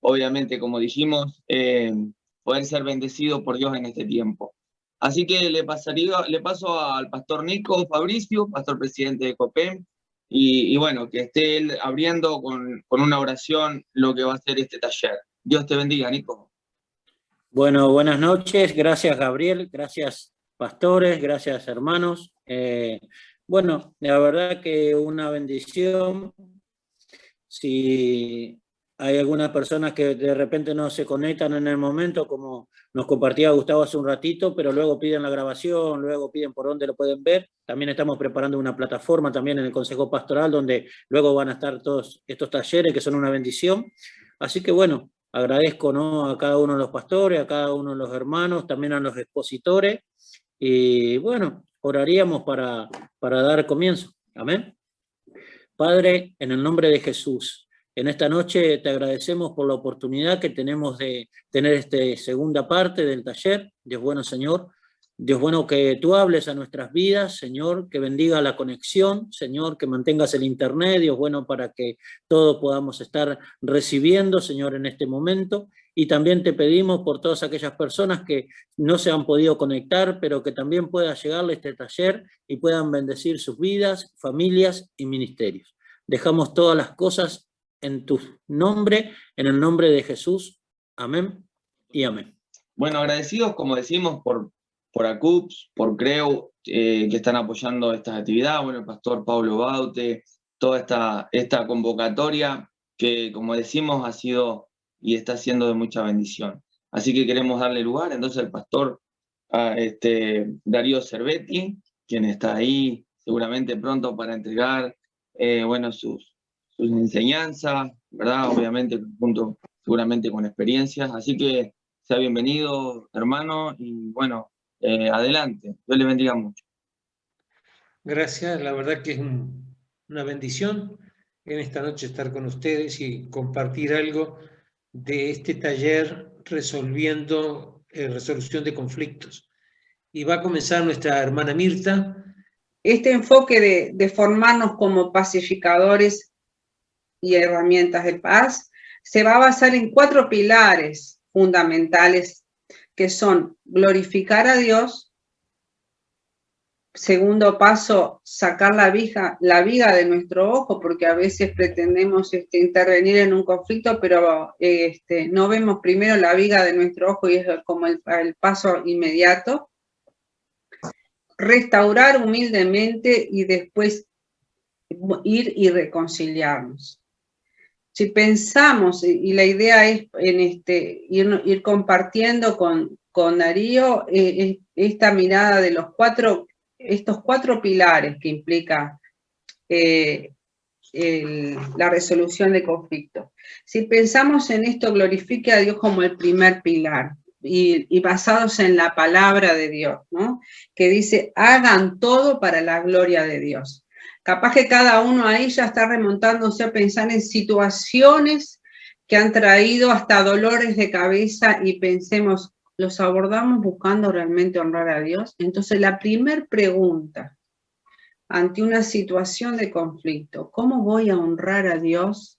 obviamente, como dijimos, poder ser bendecido por Dios en este tiempo. Así que le paso al pastor Nico Fabricio, pastor presidente de COPEM, y bueno, que esté él abriendo con una oración lo que va a ser este taller. Dios te bendiga, Nico. Bueno, buenas noches, gracias Gabriel, gracias pastores, gracias hermanos. Bueno, la verdad que una bendición. Si hay algunas personas que de repente no se conectan en el momento, como nos compartía Gustavo hace un ratito, pero luego piden la grabación, luego piden por dónde lo pueden ver. También estamos preparando una plataforma también en el Consejo Pastoral, donde luego van a estar todos estos talleres que son una bendición. Así que bueno, agradezco, ¿no?, a cada uno de los pastores, a cada uno de los hermanos, también a los expositores. Y bueno, oraríamos para dar comienzo. Amén. Padre, en el nombre de Jesús, en esta noche te agradecemos por la oportunidad que tenemos de tener esta segunda parte del taller. Dios bueno, Señor. Dios bueno, que tú hables a nuestras vidas, Señor, que bendiga la conexión, Señor, que mantengas el internet, Dios bueno, para que todos podamos estar recibiendo, Señor, en este momento. Y también te pedimos por todas aquellas personas que no se han podido conectar, pero que también pueda llegarle este taller y puedan bendecir sus vidas, familias y ministerios. Dejamos todas las cosas en tu nombre, en el nombre de Jesús. Amén y amén. Bueno, agradecidos, como decimos, por ACUPS, por CREU, que están apoyando estas actividades, bueno, el pastor Pablo Baute, toda esta convocatoria que, como decimos, ha sido y está siendo de mucha bendición. Así que queremos darle lugar, entonces, al pastor Darío Cervetti, quien está ahí seguramente pronto para entregar, bueno, sus enseñanzas, ¿verdad? Obviamente, seguramente con experiencias. Así que sea bienvenido, hermano, y bueno, adelante. Dios le bendiga mucho. Gracias, la verdad que es una bendición en esta noche estar con ustedes y compartir algo de este taller resolución de conflictos. Y va a comenzar nuestra hermana Mirta. Este enfoque de formarnos como pacificadores y herramientas de paz se va a basar en 4 pilares fundamentales, que son glorificar a Dios. Segundo paso, sacar la viga de nuestro ojo, porque a veces pretendemos intervenir en un conflicto, pero no vemos primero la viga de nuestro ojo y es como el paso inmediato. Restaurar humildemente y después ir y reconciliarnos. Si pensamos, y la idea es ir compartiendo con Darío esta mirada de estos 4 pilares que implica la resolución de conflictos. Si pensamos en esto, glorifique a Dios como el primer pilar, y basados en la palabra de Dios, ¿no?, que dice, hagan todo para la gloria de Dios. Capaz que cada uno ahí ya está remontándose a pensar en situaciones que han traído hasta dolores de cabeza y pensemos, ¿los abordamos buscando realmente honrar a Dios? Entonces la primer pregunta ante una situación de conflicto, ¿cómo voy a honrar a Dios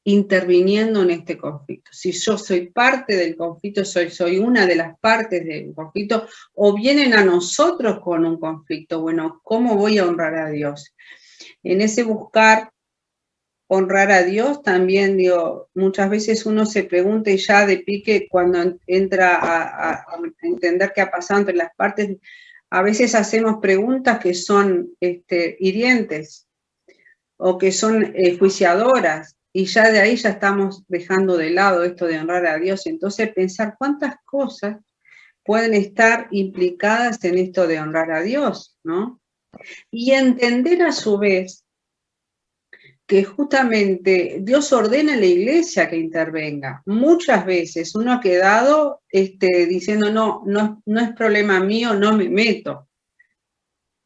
interviniendo en este conflicto? Si yo soy parte del conflicto, soy una de las partes del conflicto, o vienen a nosotros con un conflicto, bueno, ¿cómo voy a honrar a Dios? En ese buscar honrar a Dios también, digo, muchas veces uno se pregunta y ya de pique cuando entra a entender qué ha pasado entre las partes, a veces hacemos preguntas que son hirientes o que son juiciadoras, y ya de ahí ya estamos dejando de lado esto de honrar a Dios. Entonces pensar cuántas cosas pueden estar implicadas en esto de honrar a Dios, ¿no? Y entender a su vez que justamente Dios ordena a la iglesia que intervenga. Muchas veces uno ha quedado diciendo, no es problema mío, no me meto.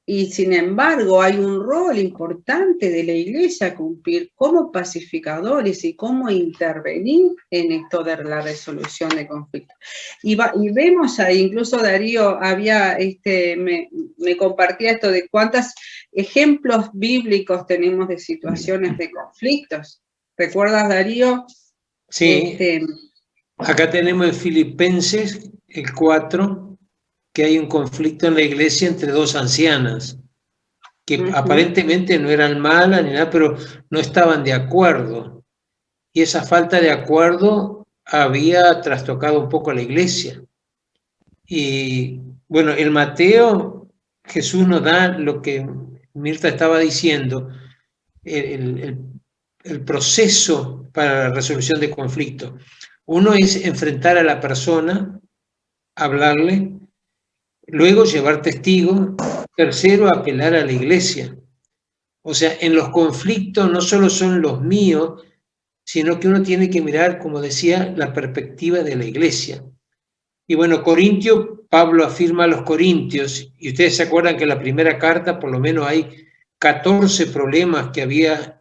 Y sin embargo hay un rol importante de la iglesia a cumplir como pacificadores y cómo intervenir en esto de la resolución de conflictos. Y vemos ahí, incluso Darío me compartía esto de cuántos ejemplos bíblicos tenemos de situaciones de conflictos. ¿Recuerdas, Darío? Sí, acá tenemos en Filipenses, el 4, que hay un conflicto en la iglesia entre dos ancianas, que aparentemente no eran malas ni nada, pero no estaban de acuerdo. Y esa falta de acuerdo había trastocado un poco a la iglesia. Y bueno, el Mateo, Jesús nos da lo que Mirta estaba diciendo, el proceso para la resolución de conflictos. Uno es enfrentar a la persona, hablarle, luego llevar testigos, tercero, apelar a la iglesia. O sea, en los conflictos no solo son los míos, sino que uno tiene que mirar, como decía, la perspectiva de la iglesia. Y bueno, Pablo afirma a los corintios, y ustedes se acuerdan que en la primera carta por lo menos hay 14 problemas que había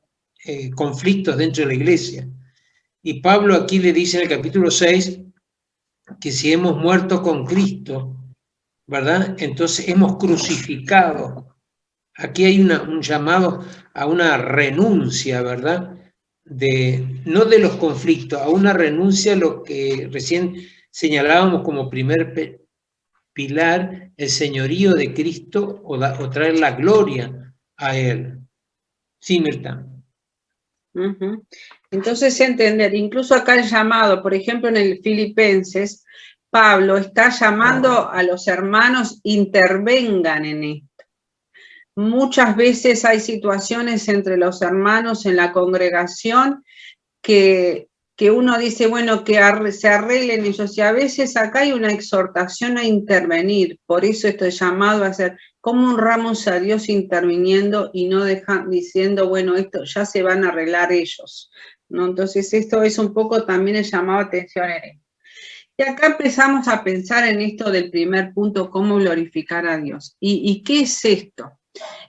conflictos dentro de la iglesia. Y Pablo aquí le dice en el capítulo 6 que si hemos muerto con Cristo, ¿verdad? Entonces hemos crucificado. Aquí hay un llamado a una renuncia, ¿verdad? No de los conflictos, a una renuncia a lo que recién señalábamos como primer pilar, el señorío de Cristo o traer la gloria a Él. Sí, Mirta. Entonces, entender, incluso acá el llamado, por ejemplo, en el Filipenses, Pablo está llamando a los hermanos, intervengan en esto. Muchas veces hay situaciones entre los hermanos en la congregación que uno dice, bueno, que se arreglen ellos, y a veces acá hay una exhortación a intervenir. Por eso estoy llamado a ser, ¿cómo honramos a Dios interviniendo y no diciendo, bueno, esto ya se van a arreglar ellos? ¿No? Entonces esto es un poco también el llamado a atención en esto. Y acá empezamos a pensar en esto del primer punto, cómo glorificar a Dios. ¿Y qué es esto?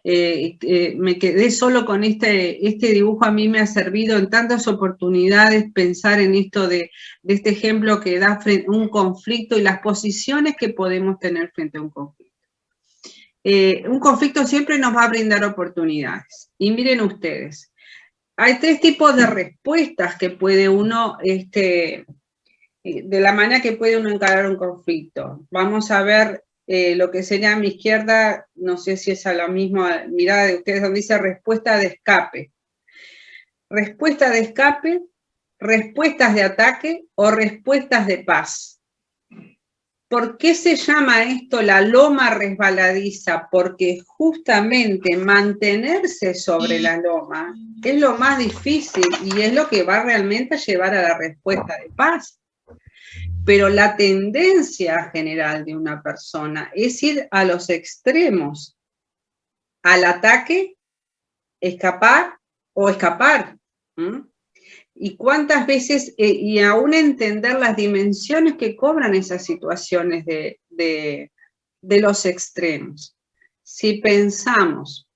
Me quedé solo con este dibujo. A mí me ha servido en tantas oportunidades pensar en esto de este ejemplo que da frente a un conflicto y las posiciones que podemos tener frente a un conflicto. Un conflicto siempre nos va a brindar oportunidades. Y miren ustedes, hay 3 tipos de respuestas que puede uno, de la manera que puede uno encarar un conflicto. Vamos a ver lo que sería a mi izquierda, no sé si es a la misma mirada de ustedes, donde dice respuesta de escape. Respuesta de escape, respuestas de ataque o respuestas de paz. ¿Por qué se llama esto la loma resbaladiza? Porque justamente mantenerse sobre la loma es lo más difícil y es lo que va realmente a llevar a la respuesta de paz. Pero la tendencia general de una persona es ir a los extremos, al ataque, escapar o escapar. Y cuántas veces, y aún entender las dimensiones que cobran esas situaciones de los extremos. Si pensamos,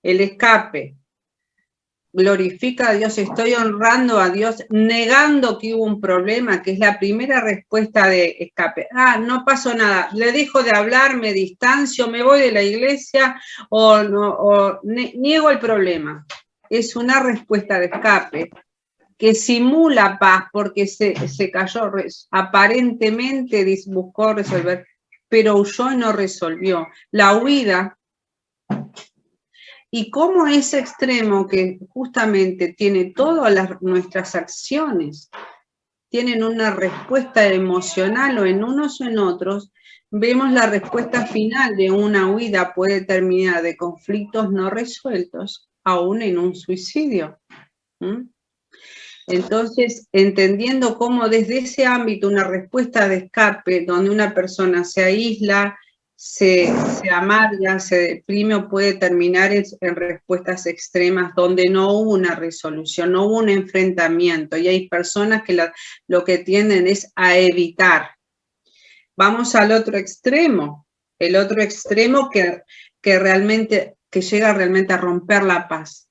el escape glorifica a Dios, estoy honrando a Dios, negando que hubo un problema, que es la primera respuesta de escape. No pasó nada, le dejo de hablar, me distancio, me voy de la iglesia o niego el problema. Es una respuesta de escape que simula paz porque se cayó, aparentemente buscó resolver, pero huyó y no resolvió. La huida. Y cómo ese extremo que justamente tiene todas nuestras acciones, tienen una respuesta emocional o en unos o en otros, vemos la respuesta final de una huida puede terminar de conflictos no resueltos, aún en un suicidio. Entonces, entendiendo cómo desde ese ámbito una respuesta de escape, donde una persona se aísla, se amarga, se deprime o puede terminar en respuestas extremas donde no hubo una resolución, no hubo un enfrentamiento y hay personas que lo que tienden es a evitar. Vamos al otro extremo, el otro extremo que llega realmente a romper la paz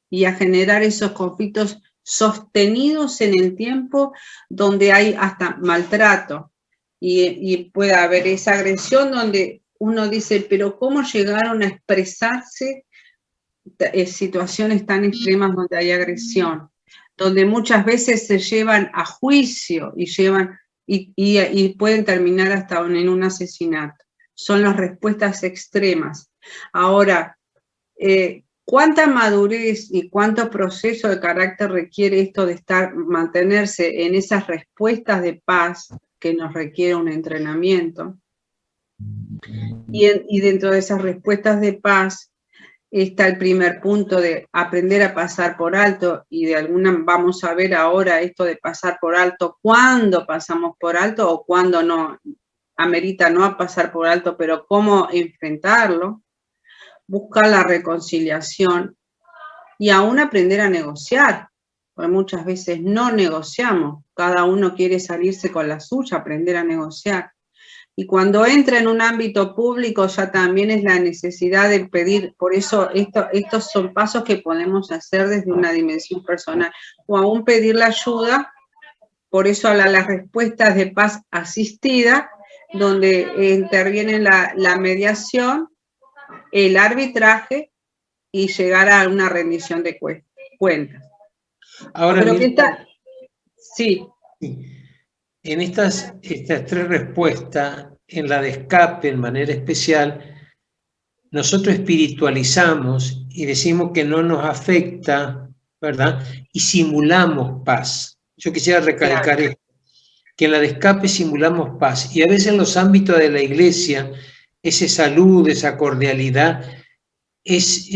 y a generar esos conflictos sostenidos en el tiempo donde hay hasta maltrato. Y puede haber esa agresión donde uno dice, pero ¿cómo llegaron a expresarse situaciones tan extremas donde hay agresión? donde muchas veces se llevan a juicio y pueden terminar hasta en un asesinato. Son las respuestas extremas. Ahora, ¿cuánta madurez y cuánto proceso de carácter requiere esto de mantenerse en esas respuestas de paz que nos requiere un entrenamiento? Y dentro de esas respuestas de paz está el primer punto de aprender a pasar por alto, y vamos a ver ahora esto de pasar por alto, cuándo pasamos por alto o cuándo no, amerita no pasar por alto, pero cómo enfrentarlo, buscar la reconciliación y aún aprender a negociar, porque muchas veces no negociamos, cada uno quiere salirse con la suya, aprender a negociar. Y cuando entra en un ámbito público ya también es la necesidad de pedir, por eso estos son pasos que podemos hacer desde una dimensión personal, o aún pedir la ayuda, por eso a las respuestas de paz asistida, donde interviene la mediación, el arbitraje y llegar a una rendición de cuentas. Ahora, pero sí. En estas tres respuestas, en la de escape en manera especial, nosotros espiritualizamos y decimos que no nos afecta, ¿verdad? Y simulamos paz. Yo quisiera recalcar esto, que en la de escape simulamos paz. Y a veces en los ámbitos de la iglesia, ese salud, esa cordialidad, es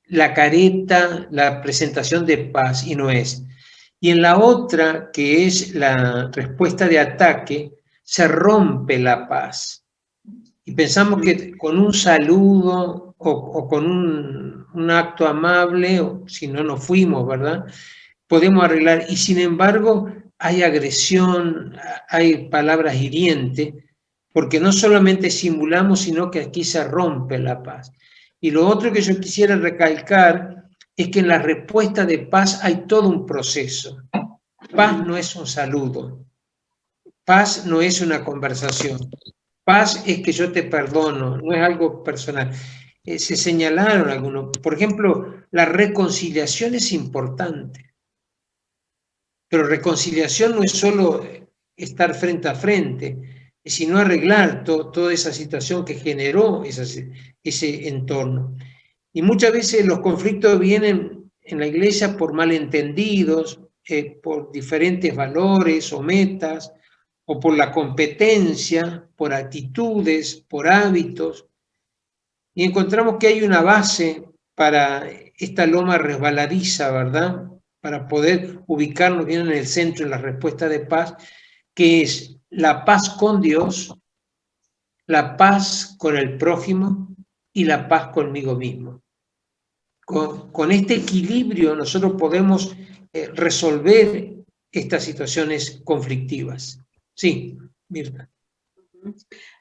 la careta, la presentación de paz, y no es. Y en la otra, que es la respuesta de ataque, se rompe la paz. Y pensamos que con un saludo o con un acto amable, o si no nos fuimos, ¿verdad?, podemos arreglar. Y sin embargo, hay agresión, hay palabras hirientes, porque no solamente simulamos, sino que aquí se rompe la paz. Y lo otro que yo quisiera recalcar es que en la respuesta de paz hay todo un proceso. Paz no es un saludo. Paz no es una conversación. Paz es que yo te perdono, no es algo personal. Se señalaron algunos. Por ejemplo, la reconciliación es importante. Pero reconciliación no es solo estar frente a frente, sino arreglar toda esa situación que generó ese entorno. Y muchas veces los conflictos vienen en la iglesia por malentendidos, por diferentes valores o metas, o por la competencia, por actitudes, por hábitos. Y encontramos que hay una base para esta loma resbaladiza, ¿verdad?, para poder ubicarnos bien en el centro, en la respuesta de paz, que es la paz con Dios, la paz con el prójimo y la paz conmigo mismo. Con este equilibrio nosotros podemos resolver estas situaciones conflictivas. Sí, Mirta.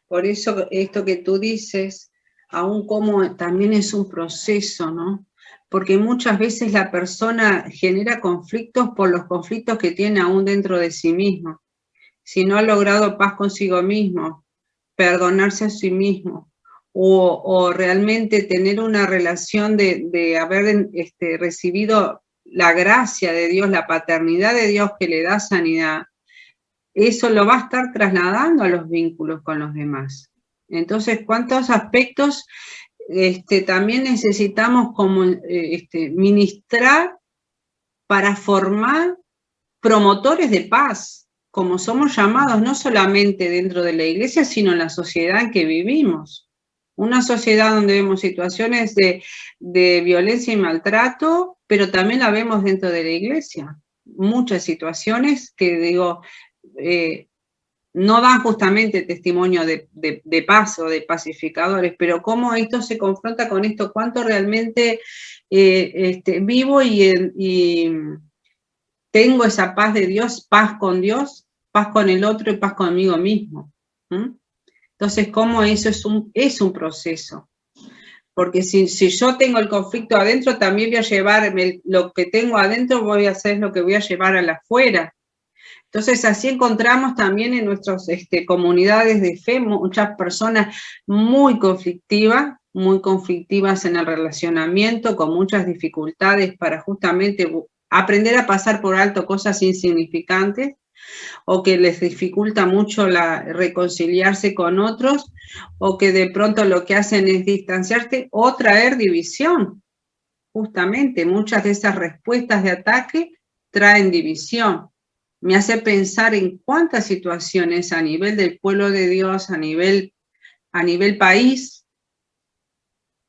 Por eso esto que tú dices, aún como también es un proceso, ¿no? Porque muchas veces la persona genera conflictos por los conflictos que tiene aún dentro de sí mismo. Si no ha logrado paz consigo mismo, perdonarse a sí mismo, o realmente tener una relación de haber recibido la gracia de Dios, la paternidad de Dios que le da sanidad, eso lo va a estar trasladando a los vínculos con los demás. Entonces, ¿cuántos aspectos también necesitamos como ministrar para formar promotores de paz, como somos llamados no solamente dentro de la iglesia, sino en la sociedad en que vivimos? Una sociedad donde vemos situaciones de violencia y maltrato, pero también la vemos dentro de la iglesia. Muchas situaciones que, digo, no dan justamente testimonio de paz o de pacificadores, pero cómo esto se confronta con esto, cuánto realmente vivo y tengo esa paz de Dios, paz con el otro y paz conmigo mismo. Entonces, cómo eso es un proceso. Porque si yo tengo el conflicto adentro, también voy a llevar lo que tengo adentro, voy a hacer lo que voy a llevar a la afuera. Entonces, así encontramos también en nuestras comunidades de fe muchas personas muy conflictivas en el relacionamiento, con muchas dificultades para justamente aprender a pasar por alto cosas insignificantes o que les dificulta mucho reconciliarse con otros, o que de pronto lo que hacen es distanciarse o traer división. Justamente, muchas de esas respuestas de ataque traen división. Me hace pensar en cuántas situaciones a nivel del pueblo de Dios, a nivel país,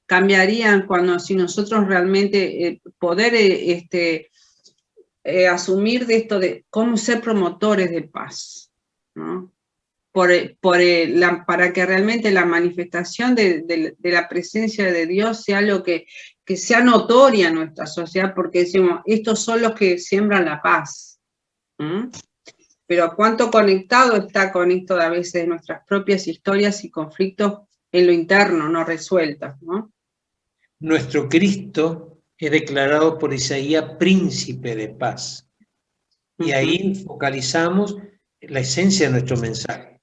cambiarían si nosotros realmente poder asumir de esto de cómo ser promotores de paz, ¿no? Para que realmente la manifestación de la presencia de Dios sea algo que sea notoria en nuestra sociedad, porque decimos, estos son los que siembran la paz. Pero cuánto conectado está con esto de a veces de nuestras propias historias y conflictos en lo interno, no resueltos, ¿no? Nuestro Cristo es declarado por Isaías príncipe de paz. Y ahí focalizamos la esencia de nuestro mensaje.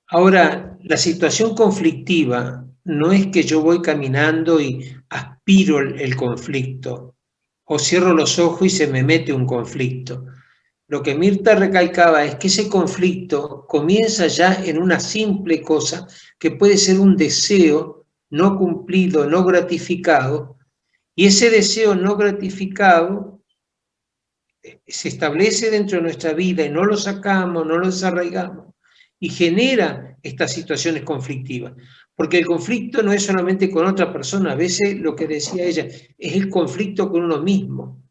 Ahora, la situación conflictiva no es que yo voy caminando y aspiro el conflicto o cierro los ojos y se me mete un conflicto. Lo que Mirta recalcaba es que ese conflicto comienza ya en una simple cosa que puede ser un deseo no cumplido, no gratificado, y ese deseo no gratificado se establece dentro de nuestra vida y no lo sacamos, no lo desarraigamos, y genera estas situaciones conflictivas. Porque el conflicto no es solamente con otra persona, a veces lo que decía ella, es el conflicto con uno mismo.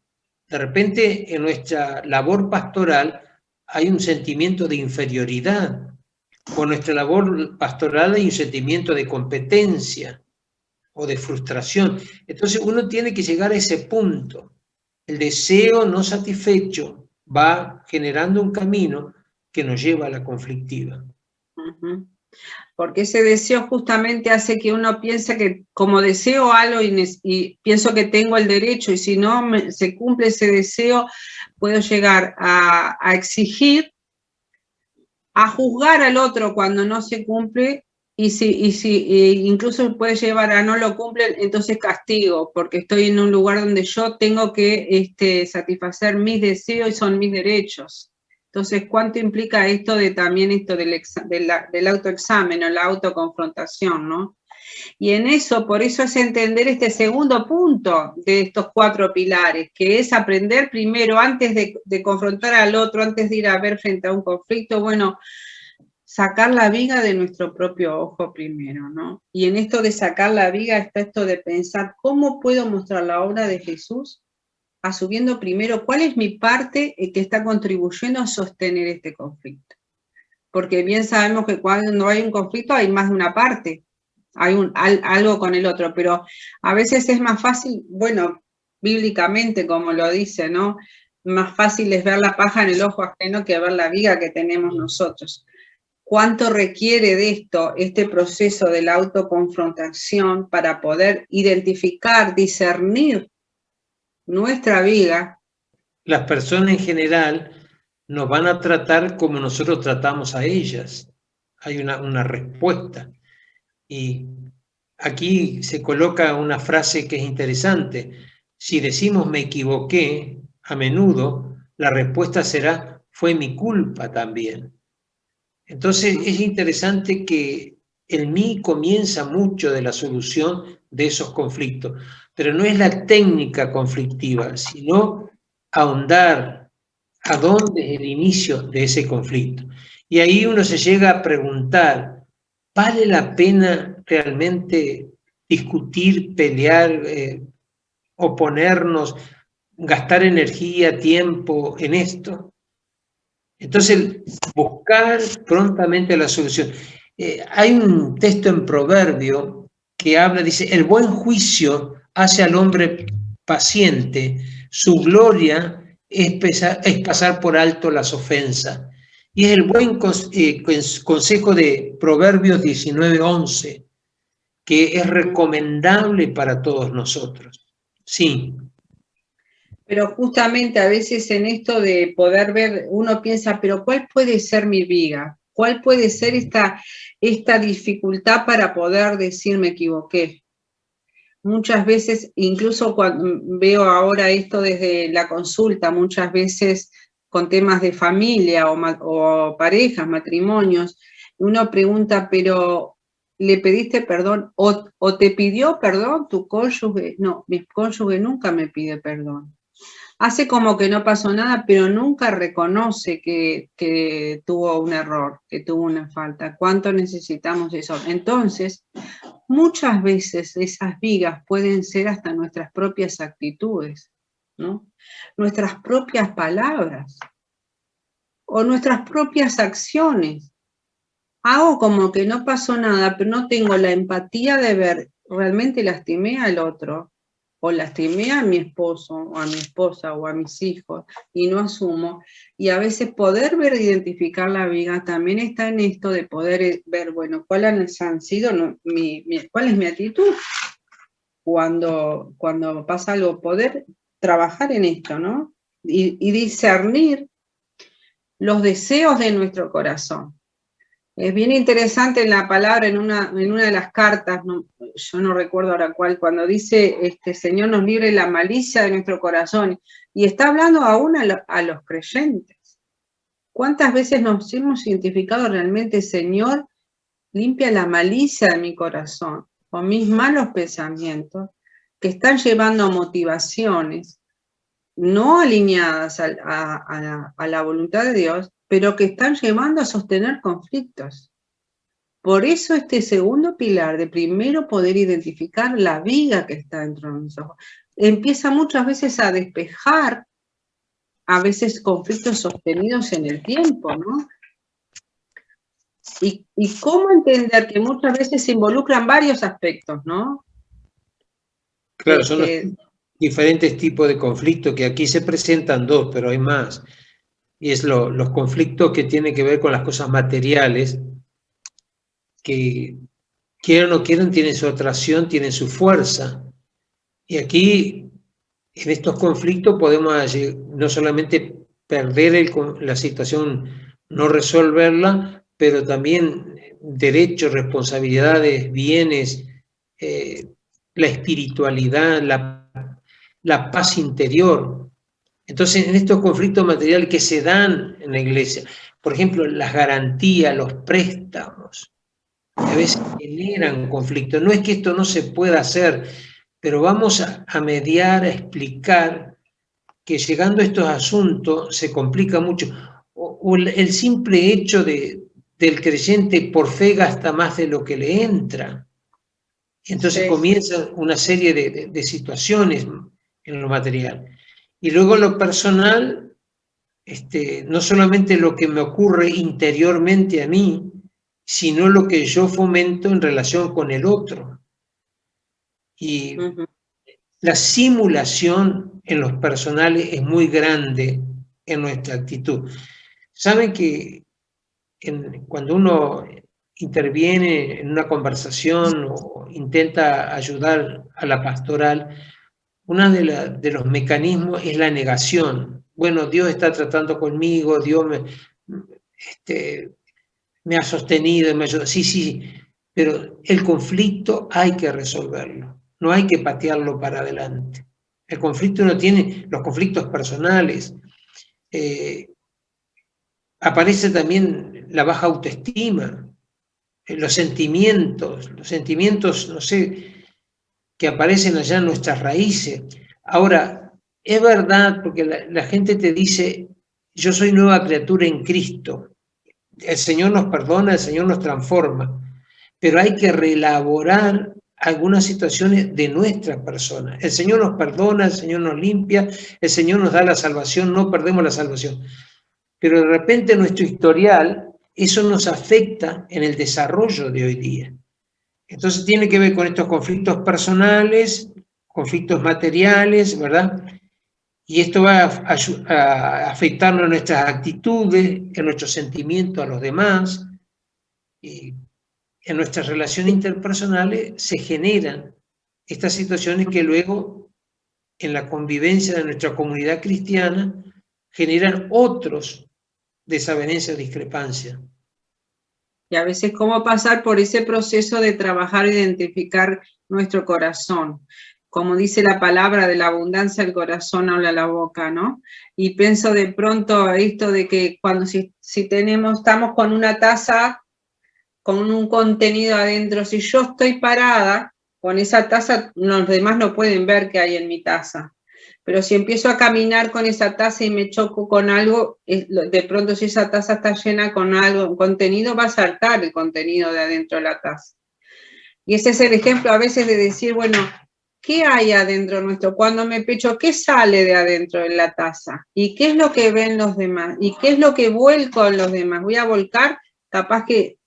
De repente en nuestra labor pastoral hay un sentimiento de inferioridad, o en nuestra labor pastoral hay un sentimiento de competencia o de frustración. Entonces uno tiene que llegar a ese punto. El deseo no satisfecho va generando un camino que nos lleva a la conflictiva. Porque ese deseo justamente hace que uno piense que como deseo algo y pienso que tengo el derecho, y si no se cumple ese deseo, puedo llegar a exigir, a juzgar al otro cuando no se cumple, y incluso puede llevar a no lo cumple, entonces castigo, porque estoy en un lugar donde yo tengo que satisfacer mis deseos y son mis derechos. Entonces, ¿cuánto implica esto también esto del autoexamen o la autoconfrontación, ¿no? Y en eso, por eso es entender este segundo punto de estos 4 pilares, que es aprender primero, antes de confrontar al otro, antes de ir a ver frente a un conflicto, bueno, sacar la viga de nuestro propio ojo primero, ¿no? Y en esto de sacar la viga está esto de pensar, ¿cómo puedo mostrar la obra de Jesús? Asumiendo primero cuál es mi parte que está contribuyendo a sostener este conflicto. Porque bien sabemos que cuando hay un conflicto hay más de una parte, hay algo con el otro, pero a veces es más fácil, bueno, bíblicamente como lo dice, ¿no? Más fácil es ver la paja en el ojo ajeno que ver la viga que tenemos nosotros. ¿Cuánto requiere de esto, este proceso de la autoconfrontación para poder identificar, discernir nuestra viga? Las personas en general nos van a tratar como nosotros tratamos a ellas. Hay una respuesta. Y aquí se coloca una frase que es interesante. Si decimos me equivoqué, a menudo la respuesta será fue mi culpa también. Entonces es interesante que el mí comienza mucho de la solución de esos conflictos, pero no es la técnica conflictiva, sino ahondar a dónde es el inicio de ese conflicto. Y ahí uno se llega a preguntar, ¿vale la pena realmente discutir, pelear, oponernos, gastar energía, tiempo en esto? Entonces, buscar prontamente la solución. Hay un texto en Proverbio que habla, dice, el buen juicio hace al hombre paciente, su gloria es pasar por alto las ofensas. Y es el buen consejo de Proverbios 19:11, que es recomendable para todos nosotros. Sí. Pero justamente a veces en esto de poder ver, uno piensa, pero ¿cuál puede ser mi viga? ¿Cuál puede ser esta dificultad para poder decir me equivoqué? Muchas veces, incluso cuando veo ahora esto desde la consulta, muchas veces con temas de familia o parejas, matrimonios, uno pregunta, pero ¿le pediste perdón? ¿O te pidió perdón tu cónyuge? No, mi cónyuge nunca me pide perdón. Hace como que no pasó nada, pero nunca reconoce que tuvo un error, que tuvo una falta. ¿Cuánto necesitamos eso? Entonces, muchas veces esas vigas pueden ser hasta nuestras propias actitudes, ¿no? Nuestras propias palabras o nuestras propias acciones. Hago como que no pasó nada, pero no tengo la empatía de ver, realmente lastimé al otro, o lastimé a mi esposo, o a mi esposa, o a mis hijos, y no asumo. Y a veces poder ver, identificar la viga, también está en esto de poder ver, bueno, cuáles han sido, cuál es mi actitud cuando pasa algo, poder trabajar en esto, ¿no? Y discernir los deseos de nuestro corazón. Es bien interesante en la palabra, en una de las cartas, yo no recuerdo ahora cuál, cuando dice, Señor nos libre la malicia de nuestro corazón, y está hablando aún a los creyentes. ¿Cuántas veces nos hemos identificado realmente, Señor, limpia la malicia de mi corazón, o mis malos pensamientos, que están llevando a motivaciones no alineadas a la voluntad de Dios, pero que están llevando a sostener conflictos? Por eso este segundo pilar de primero poder identificar la viga que está dentro de nosotros, empieza muchas veces a despejar a veces conflictos sostenidos en el tiempo, ¿no? Y cómo entender que muchas veces se involucran varios aspectos, ¿no? Claro, son los diferentes tipos de conflictos, que aquí se presentan dos, pero hay más. Y es los conflictos que tienen que ver con las cosas materiales, que quieran o no quieran, tienen su atracción, tienen su fuerza. Y aquí, en estos conflictos, podemos no solamente perder la situación, no resolverla, pero también derechos, responsabilidades, bienes, la espiritualidad, la paz interior. Entonces, en estos conflictos materiales que se dan en la iglesia, por ejemplo, las garantías, los préstamos, a veces generan conflictos. No es que esto no se pueda hacer, pero vamos a mediar, a explicar que llegando a estos asuntos se complica mucho. O el simple hecho del creyente por fe gasta más de lo que le entra. Entonces comienza una serie de situaciones en lo material. Y luego lo personal, no solamente lo que me ocurre interiormente a mí, sino lo que yo fomento en relación con el otro. Y la simulación en los personales es muy grande en nuestra actitud. Saben que cuando uno interviene en una conversación o intenta ayudar a la pastoral, uno de los mecanismos es la negación. Bueno, Dios está tratando conmigo, Dios me ha sostenido, me ayuda. Sí, pero el conflicto hay que resolverlo, no hay que patearlo para adelante. El conflicto uno tiene, los conflictos personales, aparece también la baja autoestima, los sentimientos, no sé, que aparecen allá en nuestras raíces. Ahora, es verdad, porque la gente te dice, yo soy nueva criatura en Cristo, el Señor nos perdona, el Señor nos transforma, pero hay que reelaborar algunas situaciones de nuestra persona. El Señor nos perdona, el Señor nos limpia, el Señor nos da la salvación, no perdemos la salvación. Pero de repente nuestro historial, eso nos afecta en el desarrollo de hoy día. Entonces tiene que ver con estos conflictos personales, conflictos materiales, ¿verdad? Y esto va a afectarnos en nuestras actitudes, en nuestros sentimientos a los demás, y en nuestras relaciones interpersonales se generan estas situaciones que luego, en la convivencia de nuestra comunidad cristiana, generan otros desavenencias o discrepancias. Y a veces cómo pasar por ese proceso de trabajar e identificar nuestro corazón. Como dice la palabra, de la abundancia del corazón habla la boca, ¿no? Y pienso de pronto esto de que cuando si estamos con una taza, con un contenido adentro, si yo estoy parada con esa taza, los demás no pueden ver qué hay en mi taza. Pero si empiezo a caminar con esa taza y me choco con algo, de pronto si esa taza está llena con algo, un contenido, va a saltar el contenido de adentro de la taza. Y ese es el ejemplo a veces de decir, bueno, ¿qué hay adentro nuestro? Cuando me pecho, ¿qué sale de adentro de la taza? ¿Y qué es lo que ven los demás? ¿Y qué es lo que vuelco en los demás? Voy a volcar, capaz que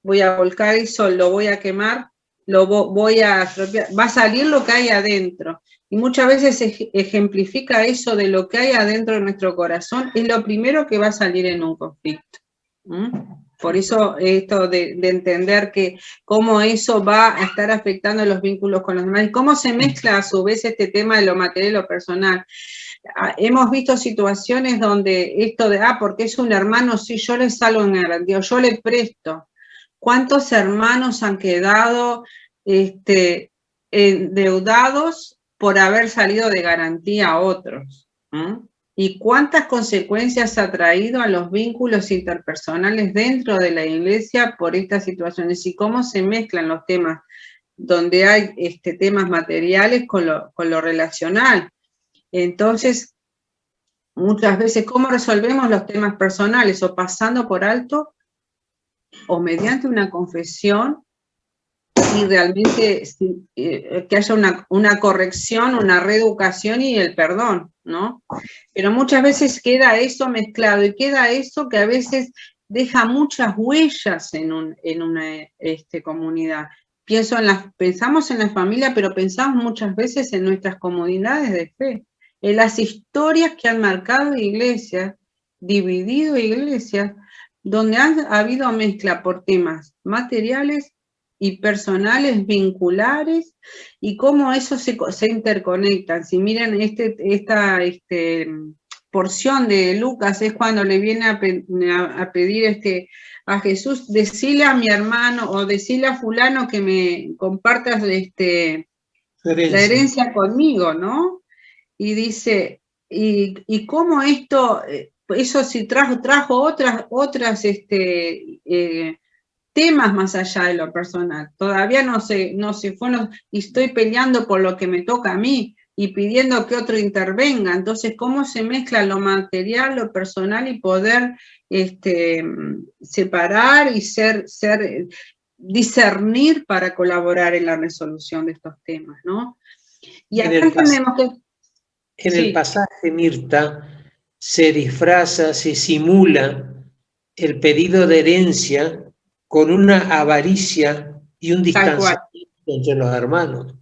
voy a volcar eso, lo voy a quemar, voy a estropear, va a salir lo que hay adentro. Y muchas veces se ejemplifica eso de lo que hay adentro de nuestro corazón, es lo primero que va a salir en un conflicto. Por eso esto de entender que cómo eso va a estar afectando los vínculos con los demás y cómo se mezcla a su vez este tema de lo material y lo personal. Hemos visto situaciones donde esto de, porque es un hermano, sí, yo le salgo en garantía, yo le presto. ¿Cuántos hermanos han quedado endeudados por haber salido de garantía a otros? ¿Y cuántas consecuencias ha traído a los vínculos interpersonales dentro de la iglesia por estas situaciones? Y cómo se mezclan los temas donde hay temas materiales con lo relacional. Entonces, muchas veces, ¿cómo resolvemos los temas personales? O pasando por alto, o mediante una confesión, y realmente que haya una corrección, una reeducación y el perdón, ¿no? Pero muchas veces queda eso mezclado y queda eso que a veces deja muchas huellas en una comunidad. Pensamos en la familia, pero pensamos muchas veces en nuestras comunidades de fe, en las historias que han marcado iglesias, dividido iglesias, donde ha habido mezcla por temas materiales y personales, vinculares, y cómo eso se interconectan. Si miren esta porción de Lucas, es cuando le viene a pedir a Jesús, decile a mi hermano, o decile a fulano que me compartas la herencia conmigo, ¿no? Y dice, y cómo esto, eso sí trajo otras temas más allá de lo personal. Todavía no se fue, y estoy peleando por lo que me toca a mí y pidiendo que otro intervenga. Entonces, ¿cómo se mezcla lo material, lo personal y poder separar y discernir para colaborar en la resolución de estos temas, ¿no? Y acá entendemos que... En el pasaje, Mirta, se disfraza, se simula el pedido de herencia con una avaricia y un distanciamiento entre los hermanos.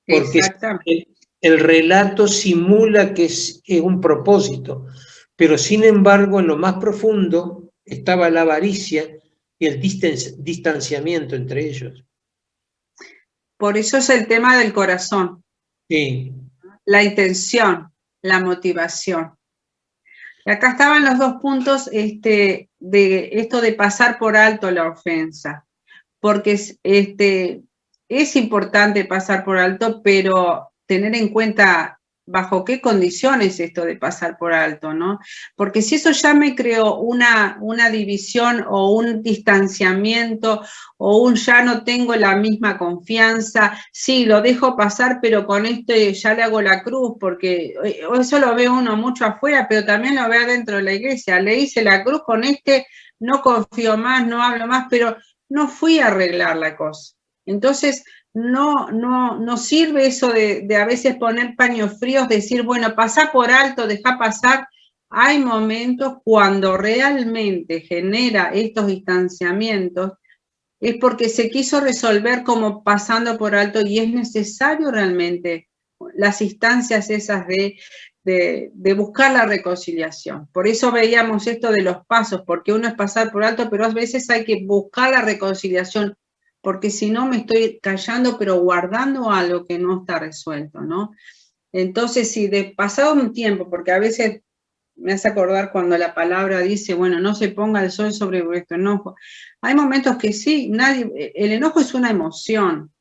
Porque el relato simula que es un propósito, pero sin embargo en lo más profundo estaba la avaricia y el distanciamiento entre ellos. Por eso es el tema del corazón. Sí. La intención, la motivación. Y acá estaban los dos puntos de esto de pasar por alto la ofensa, porque es importante pasar por alto, pero tener en cuenta bajo qué condiciones esto de pasar por alto, ¿no? Porque si eso ya me creó una división o un distanciamiento o ya no tengo la misma confianza, sí, lo dejo pasar, pero con ya le hago la cruz, porque eso lo ve uno mucho afuera, pero también lo ve adentro de la iglesia. Le hice la cruz con no confío más, no hablo más, pero no fui a arreglar la cosa. Entonces, no sirve eso de a veces poner paños fríos, decir, bueno, pasá por alto, deja pasar. Hay momentos cuando realmente genera estos distanciamientos, es porque se quiso resolver como pasando por alto y es necesario realmente las instancias esas de buscar la reconciliación. Por eso veíamos esto de los pasos, porque uno es pasar por alto, pero a veces hay que buscar la reconciliación, porque si no me estoy callando, pero guardando algo que no está resuelto, ¿no? Entonces, si de pasado un tiempo, porque a veces me hace acordar cuando la palabra dice, bueno, no se ponga el sol sobre vuestro enojo. Hay momentos que sí, el enojo es una emoción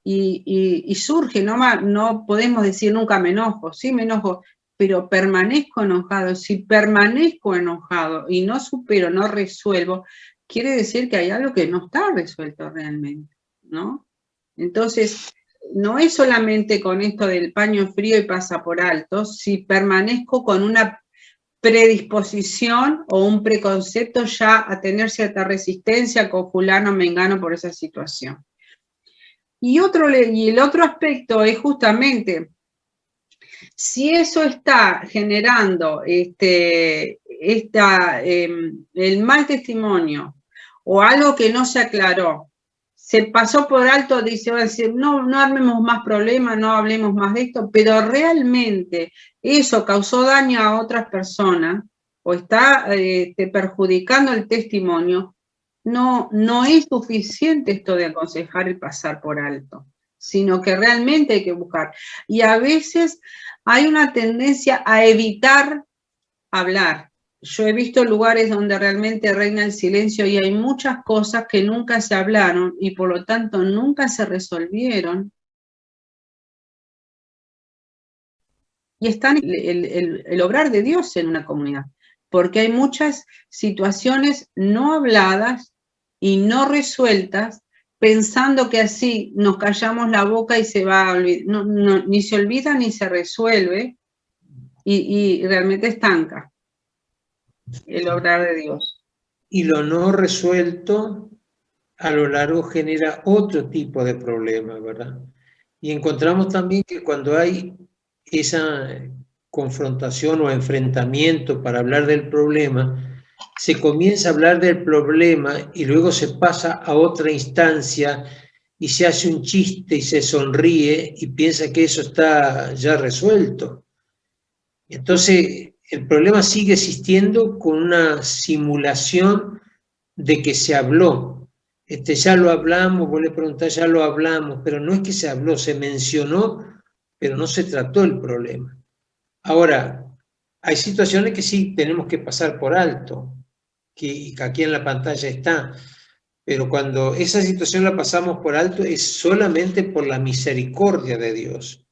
y surge, no podemos decir nunca me enojo, sí me enojo, pero permanezco enojado. Si permanezco enojado y no supero, no resuelvo, quiere decir que hay algo que no está resuelto realmente, ¿no? Entonces, no es solamente con esto del paño frío y pasa por alto, si permanezco con una predisposición o un preconcepto ya a tener cierta resistencia con fulano, mengano por esa situación. Y el otro aspecto es justamente, si eso está generando el mal testimonio o algo que no se aclaró, se pasó por alto, dice, va a decir, no armemos más problemas, no hablemos más de esto, pero realmente eso causó daño a otras personas o está perjudicando el testimonio, no es suficiente esto de aconsejar y pasar por alto, sino que realmente hay que buscar. Y a veces hay una tendencia a evitar hablar. Yo he visto lugares donde realmente reina el silencio y hay muchas cosas que nunca se hablaron y por lo tanto nunca se resolvieron. Y está el obrar de Dios en una comunidad, porque hay muchas situaciones no habladas y no resueltas, pensando que así nos callamos la boca y se va a olvidar, ni se olvida ni se resuelve y realmente estanca el obrar de Dios. Y lo no resuelto a lo largo genera otro tipo de problema, ¿verdad? Y encontramos también que cuando hay esa confrontación o enfrentamiento para hablar del problema, se comienza a hablar del problema y luego se pasa a otra instancia y se hace un chiste y se sonríe y piensa que eso está ya resuelto. Entonces, el problema sigue existiendo con una simulación de que se habló. Ya lo hablamos, vos le preguntás, ya lo hablamos, pero no es que se habló, se mencionó, pero no se trató el problema. Ahora, hay situaciones que sí tenemos que pasar por alto, que aquí en la pantalla está, pero cuando esa situación la pasamos por alto es solamente por la misericordia de Dios.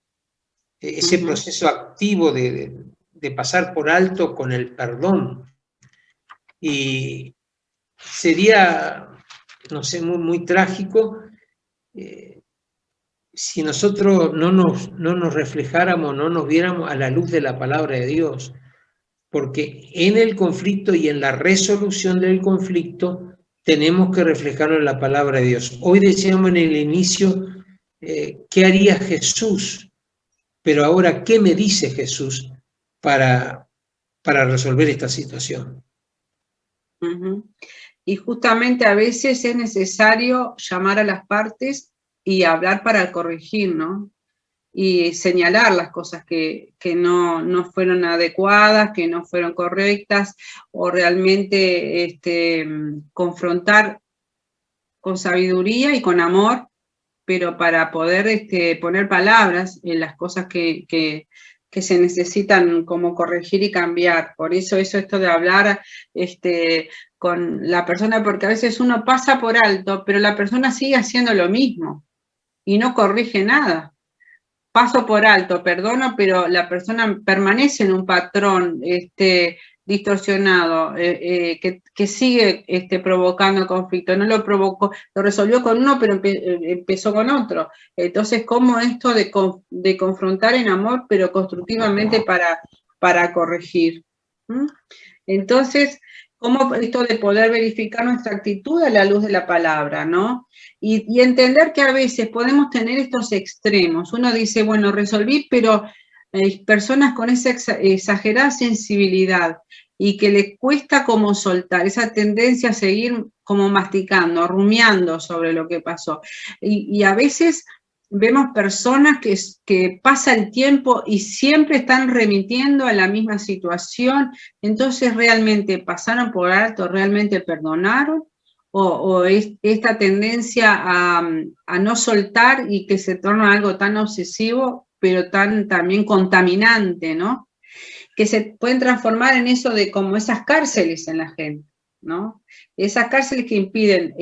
Ese proceso activo de pasar por alto con el perdón. Y sería, no sé, muy trágico si nosotros no nos reflejáramos, no nos viéramos a la luz de la palabra de Dios, porque en el conflicto y en la resolución del conflicto tenemos que reflejarlo en la palabra de Dios. Hoy decíamos en el inicio, ¿qué haría Jesús? Pero ahora, ¿qué me dice Jesús para resolver esta situación? Y justamente a veces es necesario llamar a las partes y hablar para corregir, ¿no? Y señalar las cosas que no fueron adecuadas, que no fueron correctas, o realmente confrontar con sabiduría y con amor, pero para poder poner palabras en las cosas que se necesitan como corregir y cambiar. Por eso esto de hablar con la persona, porque a veces uno pasa por alto, pero la persona sigue haciendo lo mismo y no corrige nada. Paso por alto, perdono, pero la persona permanece en un patrón distorsionado, que sigue provocando conflicto. No lo provocó, lo resolvió con uno, pero empezó con otro. Entonces, ¿cómo esto de confrontar en amor, pero constructivamente para corregir? Entonces, ¿cómo esto de poder verificar nuestra actitud a la luz de la palabra, ¿no? Y entender que a veces podemos tener estos extremos. Uno dice, bueno, resolví, pero hay personas con esa exagerada sensibilidad y que le cuesta como soltar, esa tendencia a seguir como masticando, rumiando sobre lo que pasó. Y a veces vemos personas que pasa el tiempo y siempre están remitiendo a la misma situación, entonces realmente pasaron por alto, realmente perdonaron, o esta tendencia a no soltar y que se torna algo tan obsesivo, pero tan también contaminante, ¿no? que se pueden transformar en eso de como esas cárceles en la gente, ¿no? Esas cárceles que impiden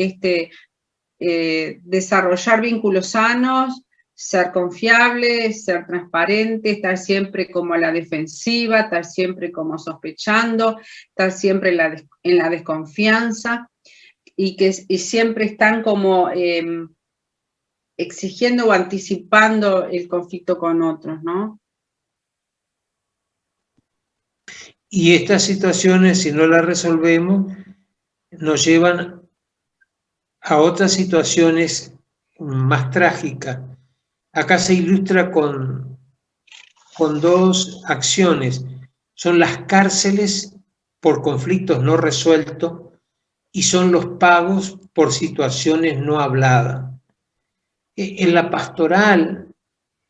desarrollar vínculos sanos, ser confiable, ser transparente, estar siempre como a la defensiva, estar siempre como sospechando, estar siempre en la desconfianza, y siempre están como exigiendo o anticipando el conflicto con otros, ¿no? Y estas situaciones, si no las resolvemos, nos llevan a otras situaciones más trágicas. Acá se ilustra con dos acciones. Son las cárceles por conflictos no resueltos y son los pagos por situaciones no habladas. En la pastoral,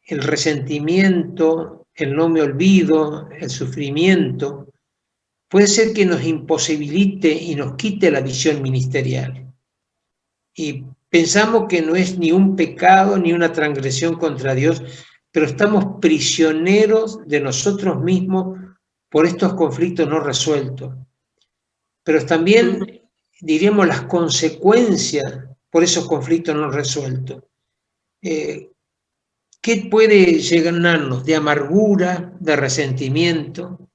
el resentimiento, el no me olvido, el sufrimiento, puede ser que nos imposibilite y nos quite la visión ministerial. Y pensamos que no es ni un pecado ni una transgresión contra Dios, pero estamos prisioneros de nosotros mismos por estos conflictos no resueltos. Pero también, diríamos, las consecuencias por esos conflictos no resueltos. ¿Qué puede llenarnos? De amargura, de resentimiento.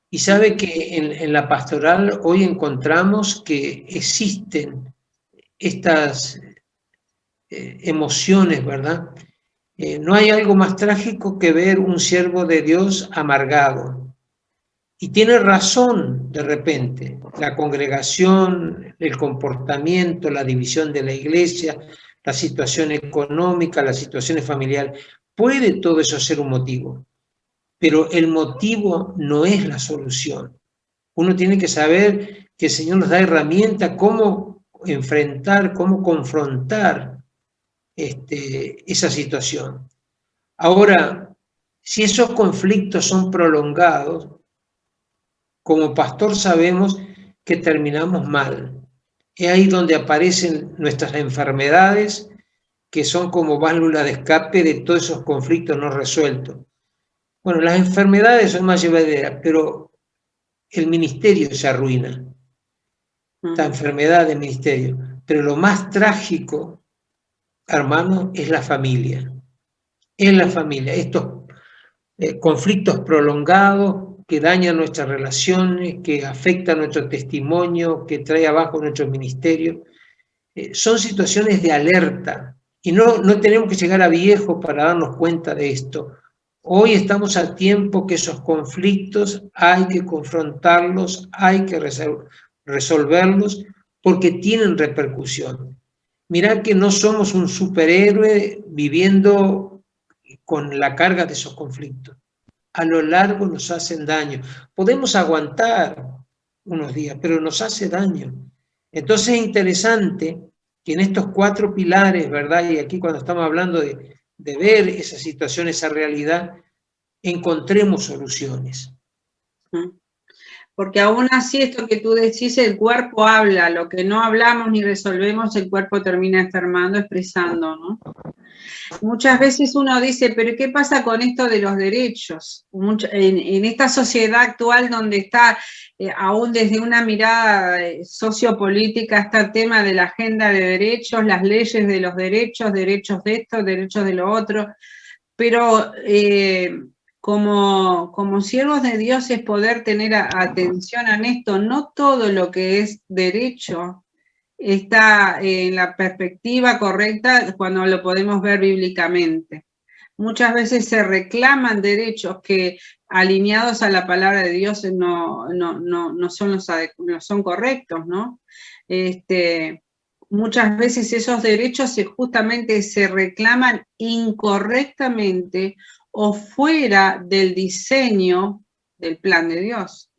Y sabe que en la pastoral hoy encontramos que existen estas emociones, ¿verdad? No hay algo más trágico que ver un siervo de Dios amargado. Y tiene razón de repente, la congregación, el comportamiento, la división de la iglesia, la situación económica, las situaciones familiares, puede todo eso ser un motivo, pero el motivo no es la solución. Uno tiene que saber que el Señor nos da herramientas cómo enfrentar, cómo confrontar esa situación. Ahora, si esos conflictos son prolongados, como pastor sabemos que terminamos mal. Es ahí donde aparecen nuestras enfermedades, que son como válvula de escape de todos esos conflictos no resueltos. Bueno, las enfermedades son más llevaderas, pero el ministerio se arruina. La enfermedad del ministerio. Pero lo más trágico, hermano, es la familia. Es la familia. Estos conflictos prolongados que dañan nuestras relaciones, que afectan nuestro testimonio, que trae abajo nuestro ministerio, son situaciones de alerta. Y no tenemos que llegar a viejos para darnos cuenta de esto. Hoy estamos a tiempo que esos conflictos hay que confrontarlos, hay que resolverlos, porque tienen repercusión. Mirá que no somos un superhéroe viviendo con la carga de esos conflictos. A lo largo nos hacen daño. Podemos aguantar unos días, pero nos hace daño. Entonces es interesante que en estos 4 pilares, ¿verdad? Y aquí cuando estamos hablando de ver esa situación, esa realidad, encontremos soluciones. Porque aún así, esto que tú decís, el cuerpo habla, lo que no hablamos ni resolvemos, el cuerpo termina enfermando, expresando, ¿no? Muchas veces uno dice, pero ¿qué pasa con esto de los derechos? En esta sociedad actual donde está, aún desde una mirada sociopolítica, está el tema de la agenda de derechos, las leyes de los derechos de esto, derechos de lo otro, pero como siervos de Dios es poder tener atención en esto. No todo lo que es derecho está en la perspectiva correcta cuando lo podemos ver bíblicamente. Muchas veces se reclaman derechos que alineados a la palabra de Dios no son correctos, ¿no? Muchas veces esos derechos justamente se reclaman incorrectamente o fuera del diseño del plan de Dios.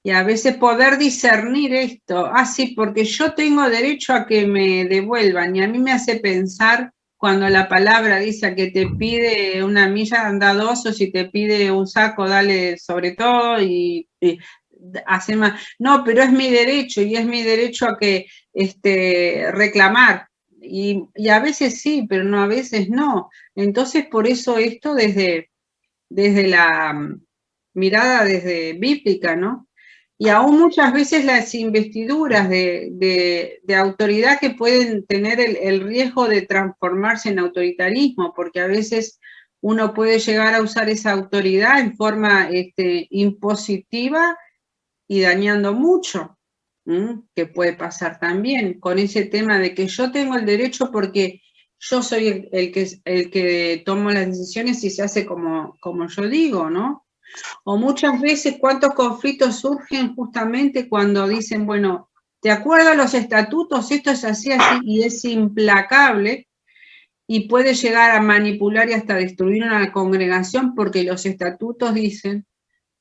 Y a veces poder discernir esto, sí, porque yo tengo derecho a que me devuelvan, y a mí me hace pensar cuando la palabra dice que te pide una milla, anda 2, o si te pide un saco, dale sobre todo, y hace más. No, pero es mi derecho, y es mi derecho a que reclamar. Y a veces sí, pero no, a veces no. Entonces, por eso esto desde desde la mirada desde bíblica, ¿no? Y aún muchas veces las investiduras de autoridad que pueden tener el riesgo de transformarse en autoritarismo, porque a veces uno puede llegar a usar esa autoridad en forma impositiva y dañando mucho, que puede pasar también con ese tema de que yo tengo el derecho porque yo soy el que tomo las decisiones y se hace como yo digo, ¿no? O muchas veces cuántos conflictos surgen justamente cuando dicen, bueno, de acuerdo a los estatutos, esto es así, y es implacable y puede llegar a manipular y hasta destruir una congregación porque los estatutos dicen,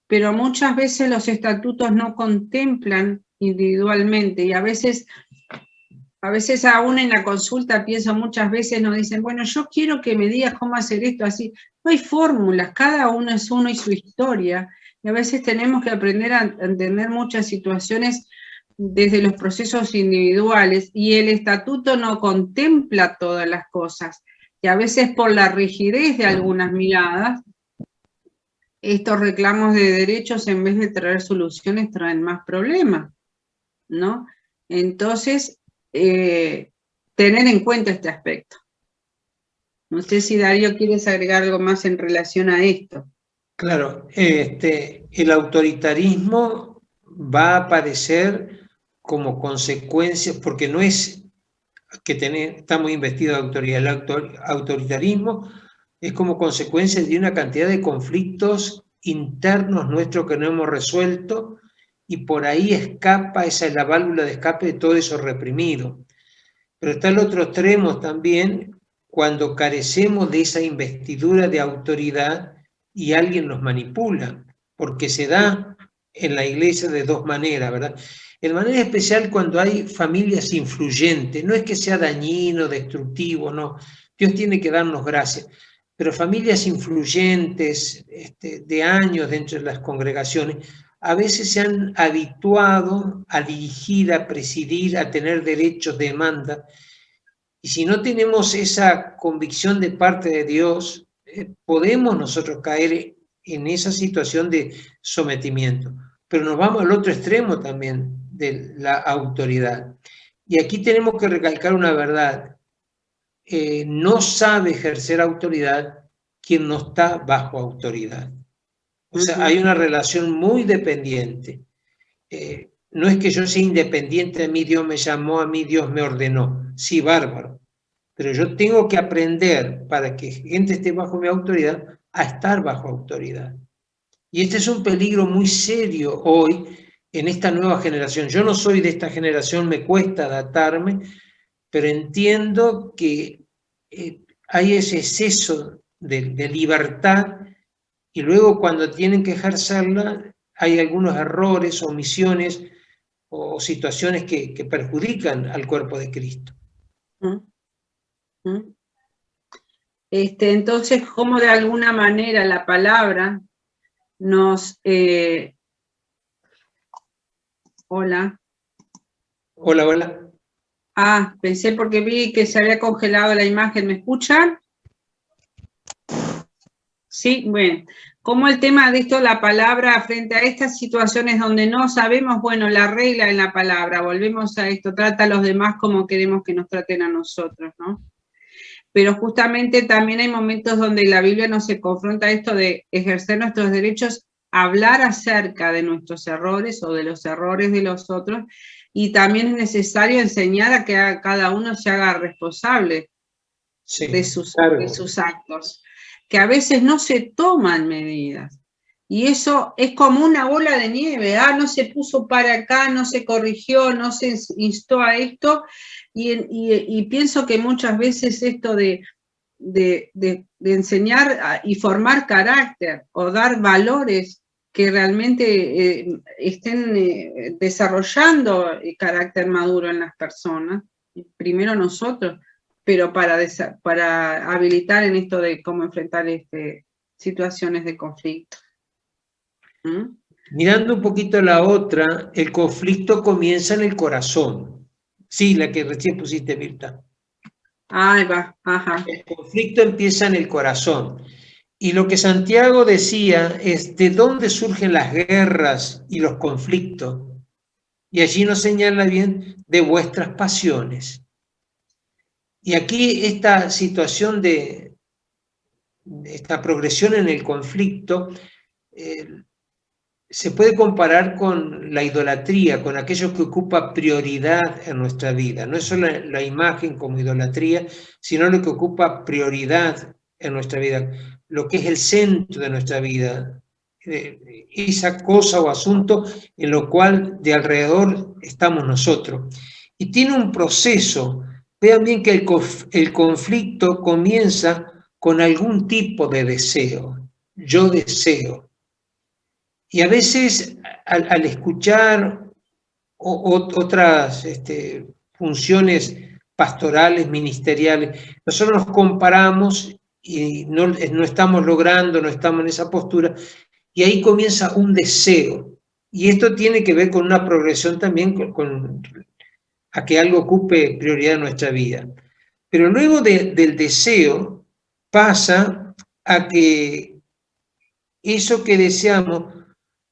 pero muchas veces los estatutos no contemplan individualmente y a veces aún en la consulta pienso muchas veces nos dicen, bueno, yo quiero que me digas cómo hacer esto así. No hay fórmulas, cada uno es uno y su historia. Y a veces tenemos que aprender a entender muchas situaciones desde los procesos individuales y el estatuto no contempla todas las cosas. Y a veces por la rigidez de algunas miradas, estos reclamos de derechos en vez de traer soluciones traen más problemas, ¿no? Entonces, tener en cuenta este aspecto. No sé si Darío quieres agregar algo más en relación a esto. Claro, el autoritarismo va a aparecer como consecuencia, porque no es que estamos investidos de autoridad, el autoritarismo es como consecuencia de una cantidad de conflictos internos nuestros que no hemos resuelto y por ahí escapa, esa es la válvula de escape de todo eso reprimido. Pero está el otro extremo también, cuando carecemos de esa investidura de autoridad y alguien nos manipula, porque se da en la iglesia de dos maneras, ¿verdad? De manera especial cuando hay familias influyentes, no es que sea dañino, destructivo, no, Dios tiene que darnos gracia, pero familias influyentes de años dentro de las congregaciones, a veces se han habituado a dirigir, a presidir, a tener derechos de demanda, y si no tenemos esa convicción de parte de Dios, podemos nosotros caer en esa situación de sometimiento. Pero nos vamos al otro extremo también de la autoridad. Y aquí tenemos que recalcar una verdad. No sabe ejercer autoridad quien no está bajo autoridad. O sea, hay una relación muy dependiente. No es que yo sea independiente de mí, Dios me llamó, a mí Dios me ordenó. Sí, bárbaro. Pero yo tengo que aprender, para que gente esté bajo mi autoridad, a estar bajo autoridad. Y este es un peligro muy serio hoy en esta nueva generación. Yo no soy de esta generación, me cuesta adaptarme, pero entiendo que hay ese exceso de libertad y luego cuando tienen que ejercerla hay algunos errores, omisiones o situaciones que perjudican al cuerpo de Cristo. Entonces, ¿cómo de alguna manera la palabra nos... Hola. Hola. Pensé porque vi que se había congelado la imagen. ¿Me escuchan? Sí, bueno. ¿Cómo el tema de esto, la palabra, frente a estas situaciones donde no sabemos, bueno, la regla en la palabra, volvemos a esto, trata a los demás como queremos que nos traten a nosotros, ¿no? Pero justamente también hay momentos donde la Biblia nos se confronta a esto de ejercer nuestros derechos, hablar acerca de nuestros errores o de los errores de los otros, y también es necesario enseñar a que cada uno se haga responsable de sus actos, que a veces no se toman medidas. Y eso es como una bola de nieve, no se puso para acá, no se corrigió, no se instó a esto, y pienso que muchas veces esto de enseñar y formar carácter o dar valores que realmente estén desarrollando el carácter maduro en las personas, primero nosotros, pero para habilitar en esto de cómo enfrentar situaciones de conflicto. Mirando un poquito la otra, el conflicto comienza en el corazón. Sí, la que recién pusiste, Mirta. Ahí va, ajá. El conflicto empieza en el corazón. Y lo que Santiago decía es de dónde surgen las guerras y los conflictos. Y allí nos señala bien de vuestras pasiones. Y aquí esta situación de esta progresión en el conflicto se puede comparar con la idolatría, con aquello que ocupa prioridad en nuestra vida. No es solo la imagen como idolatría, sino lo que ocupa prioridad en nuestra vida, lo que es el centro de nuestra vida, esa cosa o asunto en lo cual de alrededor estamos nosotros. Y tiene un proceso. Vean bien que el conflicto comienza con algún tipo de deseo. Yo deseo. Y a veces al escuchar otras funciones pastorales, ministeriales, nosotros nos comparamos y no estamos logrando, no estamos en esa postura, y ahí comienza un deseo. Y esto tiene que ver con una progresión también a que algo ocupe prioridad en nuestra vida. Pero luego del deseo pasa a que eso que deseamos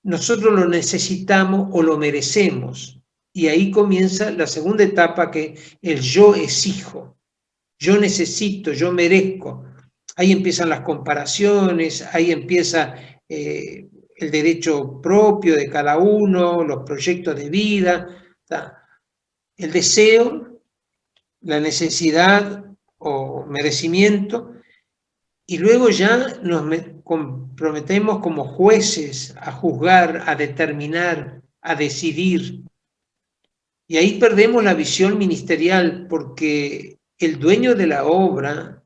nosotros lo necesitamos o lo merecemos. Y ahí comienza la segunda etapa, que el yo exijo, yo necesito, yo merezco. Ahí empiezan las comparaciones, ahí empieza el derecho propio de cada uno, los proyectos de vida, el deseo, la necesidad o merecimiento, y luego ya nos comprometemos como jueces a juzgar, a determinar, a decidir. Y ahí perdemos la visión ministerial, porque el dueño de la obra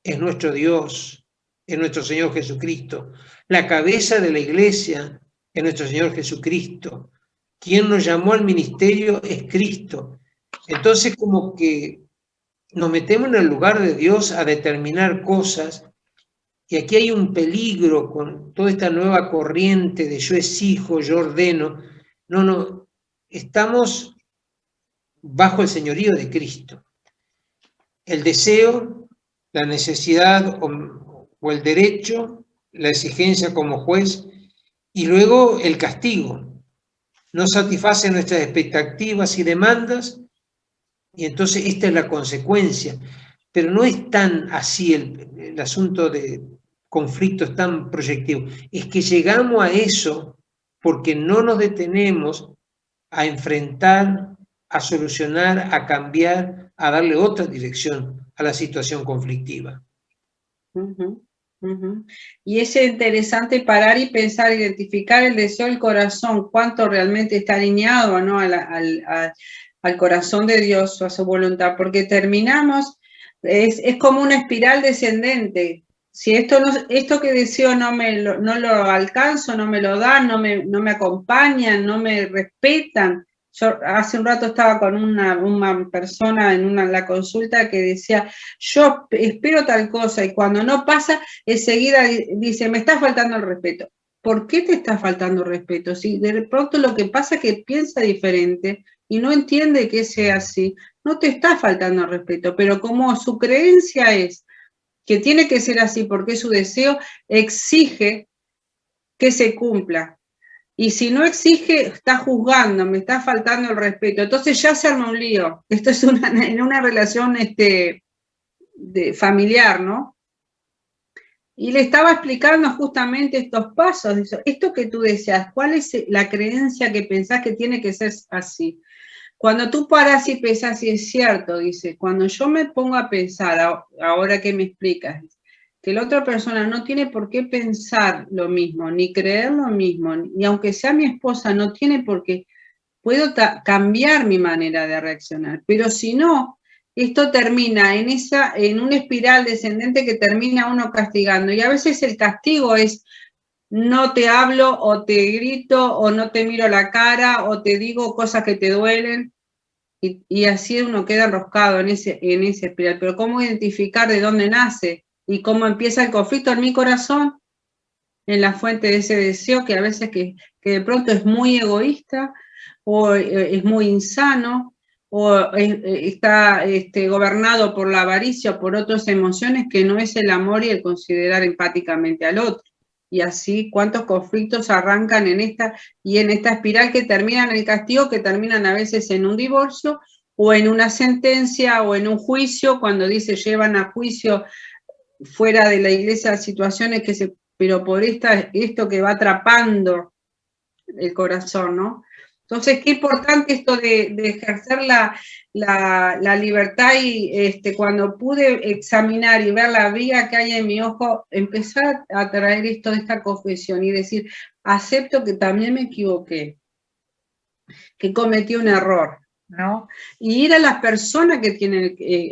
es nuestro Dios, es nuestro Señor Jesucristo. La cabeza de la iglesia es nuestro Señor Jesucristo. Quien nos llamó al ministerio es Cristo. Entonces, como que nos metemos en el lugar de Dios a determinar cosas. Y aquí hay un peligro con toda esta nueva corriente de yo exijo, yo ordeno. No, estamos bajo el señorío de Cristo. El deseo, la necesidad o el derecho, la exigencia como juez, y luego el castigo. No satisface nuestras expectativas y demandas, y entonces esta es la consecuencia. Pero no es tan así el asunto de conflictos tan proyectivos. Es que llegamos a eso porque no nos detenemos a enfrentar, a solucionar, a cambiar, a darle otra dirección a la situación conflictiva. Y es interesante parar y pensar, identificar el deseo del corazón, cuánto realmente está alineado, ¿no? al corazón de Dios o a su voluntad, porque terminamos, es como una espiral descendente. Si esto que deseo no lo alcanzo, no me lo dan, no me acompañan, no me respetan. Yo hace un rato estaba con una persona en la consulta que decía, yo espero tal cosa, y cuando no pasa, enseguida dice, me está faltando el respeto. ¿Por qué te está faltando el respeto? Si de pronto lo que pasa es que piensa diferente y no entiende que sea así, no te está faltando el respeto, pero como su creencia es que tiene que ser así porque su deseo exige que se cumpla. Y si no exige, está juzgando, me está faltando el respeto. Entonces ya se arma un lío. Esto es en una relación familiar, ¿no? Y le estaba explicando justamente estos pasos. Esto que tú deseas, ¿cuál es la creencia que pensás que tiene que ser así? Cuando tú paras y pensás, y es cierto, dice, cuando yo me pongo a pensar, ahora que me explicas, que la otra persona no tiene por qué pensar lo mismo, ni creer lo mismo, y aunque sea mi esposa, no tiene por qué, puedo cambiar mi manera de reaccionar, pero si no, esto termina en una espiral descendente que termina uno castigando, y a veces el castigo es, no te hablo, o te grito, o no te miro la cara, o te digo cosas que te duelen, y así uno queda enroscado en ese espiral. Pero ¿cómo identificar de dónde nace y cómo empieza el conflicto en mi corazón? En la fuente de ese deseo que a veces que de pronto es muy egoísta o es muy insano, o está gobernado por la avaricia o por otras emociones que no es el amor y el considerar empáticamente al otro. Y así, ¿cuántos conflictos arrancan en esta espiral que terminan en el castigo, que terminan a veces en un divorcio, o en una sentencia, o en un juicio, cuando llevan a juicio fuera de la iglesia situaciones pero por esto que va atrapando el corazón, ¿no? Entonces, qué importante esto de ejercer la libertad y cuando pude examinar y ver la viga que hay en mi ojo, empezar a traer esto de esta confesión y decir, acepto que también me equivoqué, que cometí un error, ¿no? Y ir a las personas que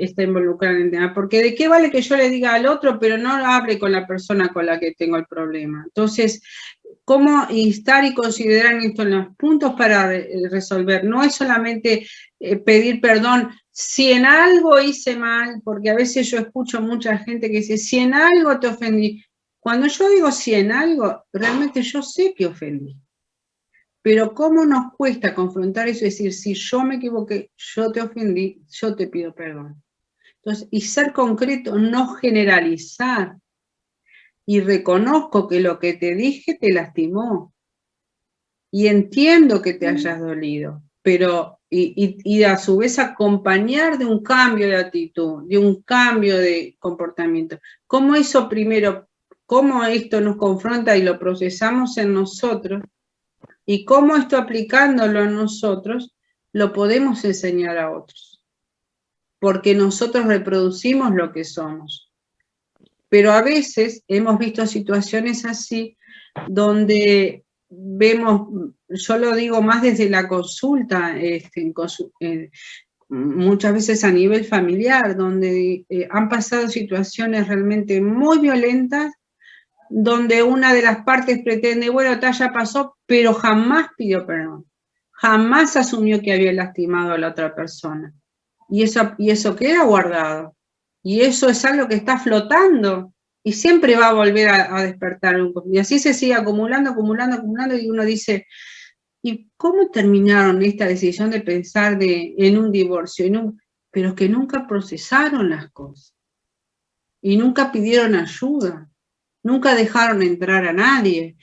está involucrada en el tema, porque de qué vale que yo le diga al otro, pero no hable con la persona con la que tengo el problema. Entonces, cómo instar y considerar esto en los puntos para resolver. No es solamente pedir perdón si en algo hice mal, porque a veces yo escucho mucha gente que dice, si en algo te ofendí. Cuando yo digo si en algo, realmente yo sé que ofendí. Pero cómo nos cuesta confrontar eso y decir, si yo me equivoqué, yo te ofendí, yo te pido perdón. Entonces, y ser concreto, no generalizar. Y reconozco que lo que te dije te lastimó. Y entiendo que te hayas dolido, pero y a su vez acompañar de un cambio de actitud, de un cambio de comportamiento. ¿Cómo eso primero, cómo esto nos confronta y lo procesamos en nosotros? Y cómo esto aplicándolo en nosotros, lo podemos enseñar a otros. Porque nosotros reproducimos lo que somos. Pero a veces hemos visto situaciones así donde vemos, yo lo digo más desde la consulta, muchas veces a nivel familiar, donde han pasado situaciones realmente muy violentas, donde una de las partes pretende, bueno, ya pasó, pero jamás pidió perdón, jamás asumió que había lastimado a la otra persona. Y eso queda guardado. Y eso es algo que está flotando y siempre va a volver a despertar. Y así se sigue acumulando, y uno dice, ¿y cómo terminaron esta decisión de pensar en un divorcio? Pero que nunca procesaron las cosas y nunca pidieron ayuda, nunca dejaron entrar a nadie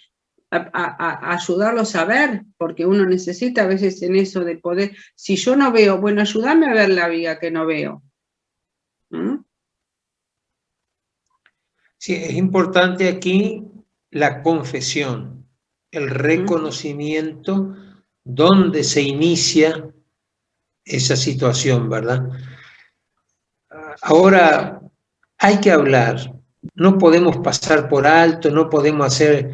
a ayudarlos a ver, porque uno necesita a veces en eso de poder, si yo no veo, bueno, ayúdame a ver la viga que no veo. ¿Mm? Sí, es importante aquí la confesión, el reconocimiento donde se inicia esa situación, ¿verdad? Ahora, hay que hablar, no podemos pasar por alto, no podemos hacer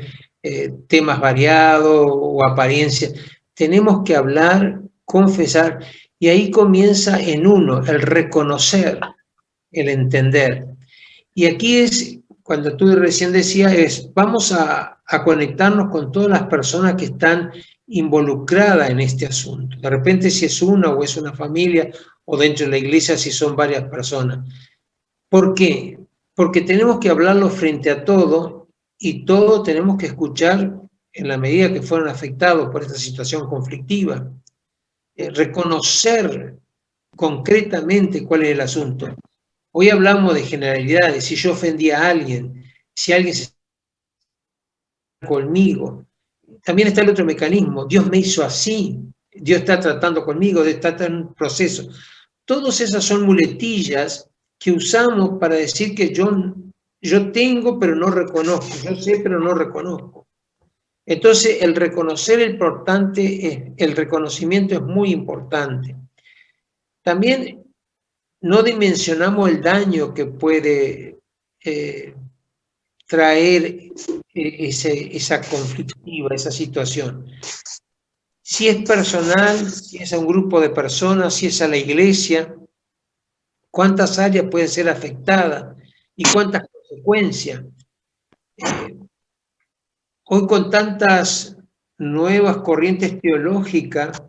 temas variados o apariencias, tenemos que hablar, confesar, y ahí comienza en uno el reconocer, el entender. Y aquí es, cuando tú recién decías, vamos a conectarnos con todas las personas que están involucradas en este asunto. De repente si es una o es una familia, o dentro de la iglesia si son varias personas. ¿Por qué? Porque tenemos que hablarlo frente a todo y todo tenemos que escuchar en la medida que fueron afectados por esta situación conflictiva. Reconocer concretamente cuál es el asunto. Hoy hablamos de generalidades, si yo ofendí a alguien, si alguien se conmigo. También está el otro mecanismo, Dios me hizo así, Dios está tratando conmigo, está en un proceso. Todas esas son muletillas que usamos para decir que yo tengo pero no reconozco, yo sé pero no reconozco. Entonces el reconocer el reconocimiento es muy importante. También no dimensionamos el daño que puede traer esa conflictiva, esa situación. Si es personal, si es a un grupo de personas, si es a la iglesia, cuántas áreas pueden ser afectadas y cuántas consecuencias. Hoy con tantas nuevas corrientes teológicas,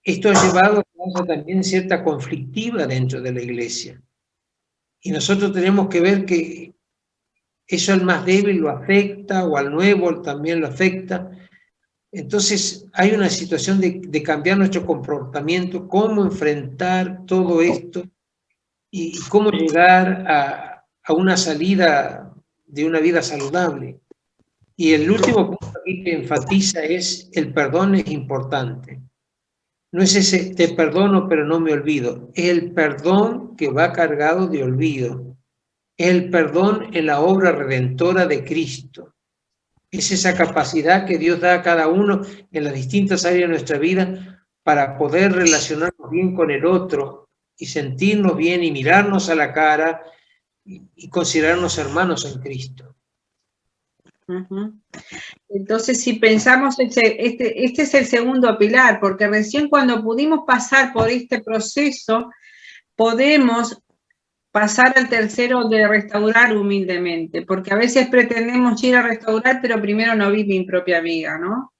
esto ha llevado a también cierta conflictiva dentro de la iglesia. Y nosotros tenemos que ver que eso al más débil lo afecta, o al nuevo también lo afecta, Entonces hay una situación de cambiar nuestro comportamiento, cómo enfrentar todo esto y cómo llegar a una salida de una vida saludable. Y el último punto aquí que enfatiza es el perdón es importante. No es ese te perdono pero no me olvido, es el perdón que va cargado de olvido, es el perdón en la obra redentora de Cristo. Es esa capacidad que Dios da a cada uno en las distintas áreas de nuestra vida para poder relacionarnos bien con el otro y sentirnos bien y mirarnos a la cara y considerarnos hermanos en Cristo. Entonces, si pensamos, este es el segundo pilar, porque recién cuando pudimos pasar por este proceso, podemos pasar al tercero de restaurar humildemente, porque a veces pretendemos ir a restaurar, pero primero no vi mi propia vida, ¿no?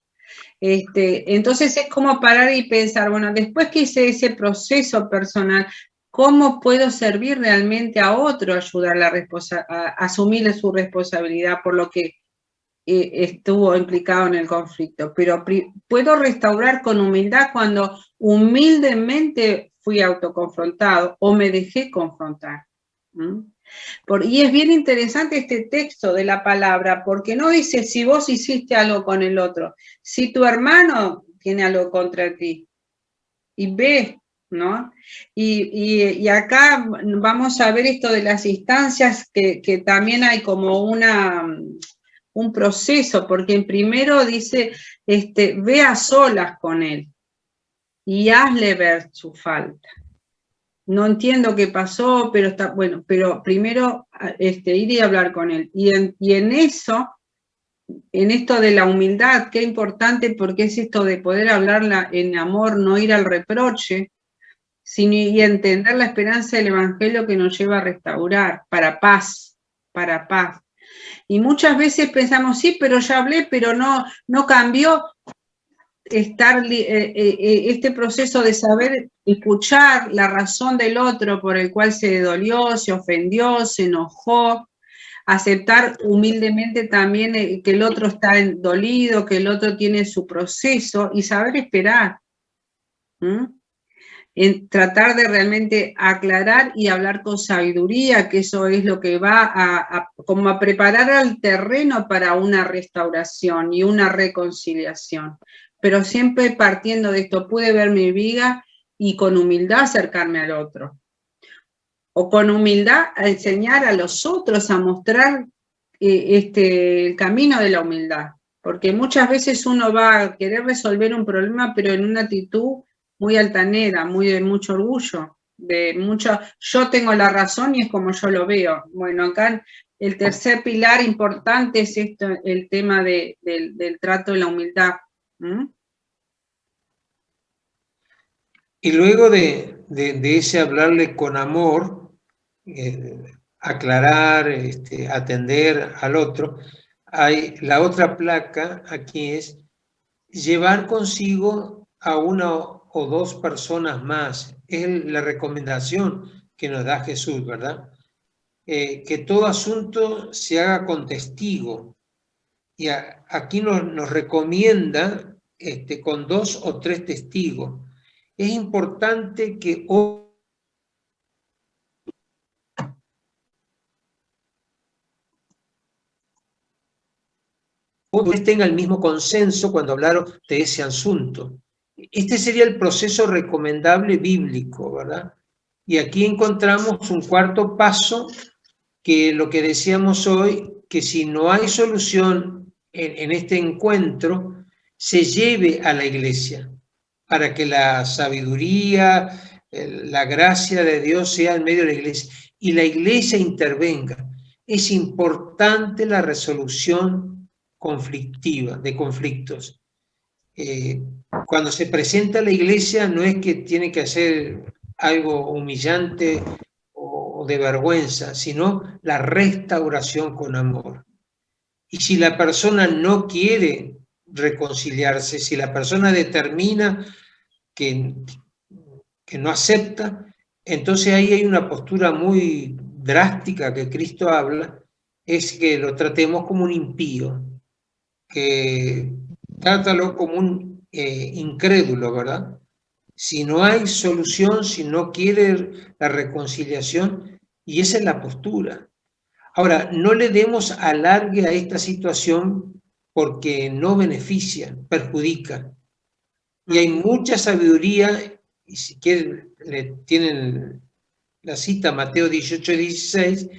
Entonces es como parar y pensar, bueno, después que hice ese proceso personal, ¿cómo puedo servir realmente a otro, ayudarle a asumir su responsabilidad por lo que estuvo implicado en el conflicto? Pero puedo restaurar con humildad cuando humildemente fui autoconfrontado o me dejé confrontar. Y es bien interesante este texto de la palabra, porque no dice si vos hiciste algo con el otro, si tu hermano tiene algo contra ti, y ve, ¿no? Y acá vamos a ver esto de las instancias, que también hay como un proceso, porque primero dice, ve a solas con él y hazle ver su falta. No entiendo qué pasó, pero está bueno, pero primero ir y hablar con él. Y en eso, en esto de la humildad, qué importante, porque es esto de poder hablarla en amor, no ir al reproche, sino y entender la esperanza del Evangelio que nos lleva a restaurar, para paz, para paz. Y muchas veces pensamos, sí, pero ya hablé, pero no cambió. Este proceso de saber escuchar la razón del otro por el cual se dolió, se ofendió, se enojó, aceptar humildemente también que el otro está dolido, que el otro tiene su proceso y saber esperar. En tratar de realmente aclarar y hablar con sabiduría, que eso es lo que va como a preparar el terreno para una restauración y una reconciliación. Pero siempre partiendo de esto, pude ver mi vida y con humildad acercarme al otro. O con humildad a enseñar a los otros a mostrar el camino de la humildad. Porque muchas veces uno va a querer resolver un problema, pero en una actitud muy altanera, de mucho orgullo, yo tengo la razón y es como yo lo veo. Bueno, acá el tercer pilar importante es esto, el tema del trato de la humildad. Y luego de ese hablarle con amor, aclarar, atender al otro, hay la otra placa aquí es llevar consigo a una o dos personas más. Es la recomendación que nos da Jesús, ¿verdad? Que todo asunto se haga con testigo. Y aquí nos recomienda con 2 o 3 testigos. Es importante que tenga el mismo consenso cuando hablaron de ese asunto. Este sería el proceso recomendable bíblico, ¿verdad? Y aquí encontramos un cuarto paso, que lo que decíamos hoy, que si no hay solución en este encuentro, se lleve a la iglesia, para que la sabiduría, la gracia de Dios sea en medio de la iglesia, y la iglesia intervenga. Es importante la resolución conflictiva, de conflictos. Cuando se presenta a la iglesia no es que tiene que hacer algo humillante o de vergüenza, sino la restauración con amor. Y si la persona no quiere reconciliarse, si la persona determina que no acepta, entonces ahí hay una postura muy drástica que Cristo habla, es que lo tratemos como un impío, que trátalo como un incrédulo, ¿verdad? Si no hay solución, si no quiere la reconciliación, y esa es la postura. Ahora, no le demos alargue a esta situación porque no beneficia, perjudica. Y hay mucha sabiduría, y si quieren, tienen la cita Mateo 18:16,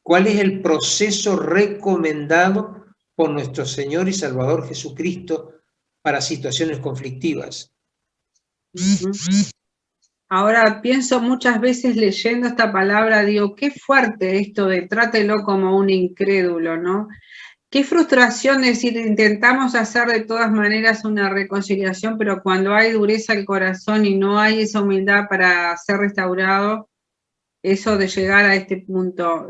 ¿cuál es el proceso recomendado por nuestro Señor y Salvador Jesucristo para situaciones conflictivas? Ahora pienso muchas veces leyendo esta palabra, digo, qué fuerte esto de trátelo como un incrédulo, ¿no? Qué frustración decir, intentamos hacer de todas maneras una reconciliación, pero cuando hay dureza al corazón y no hay esa humildad para ser restaurado, eso de llegar a este punto,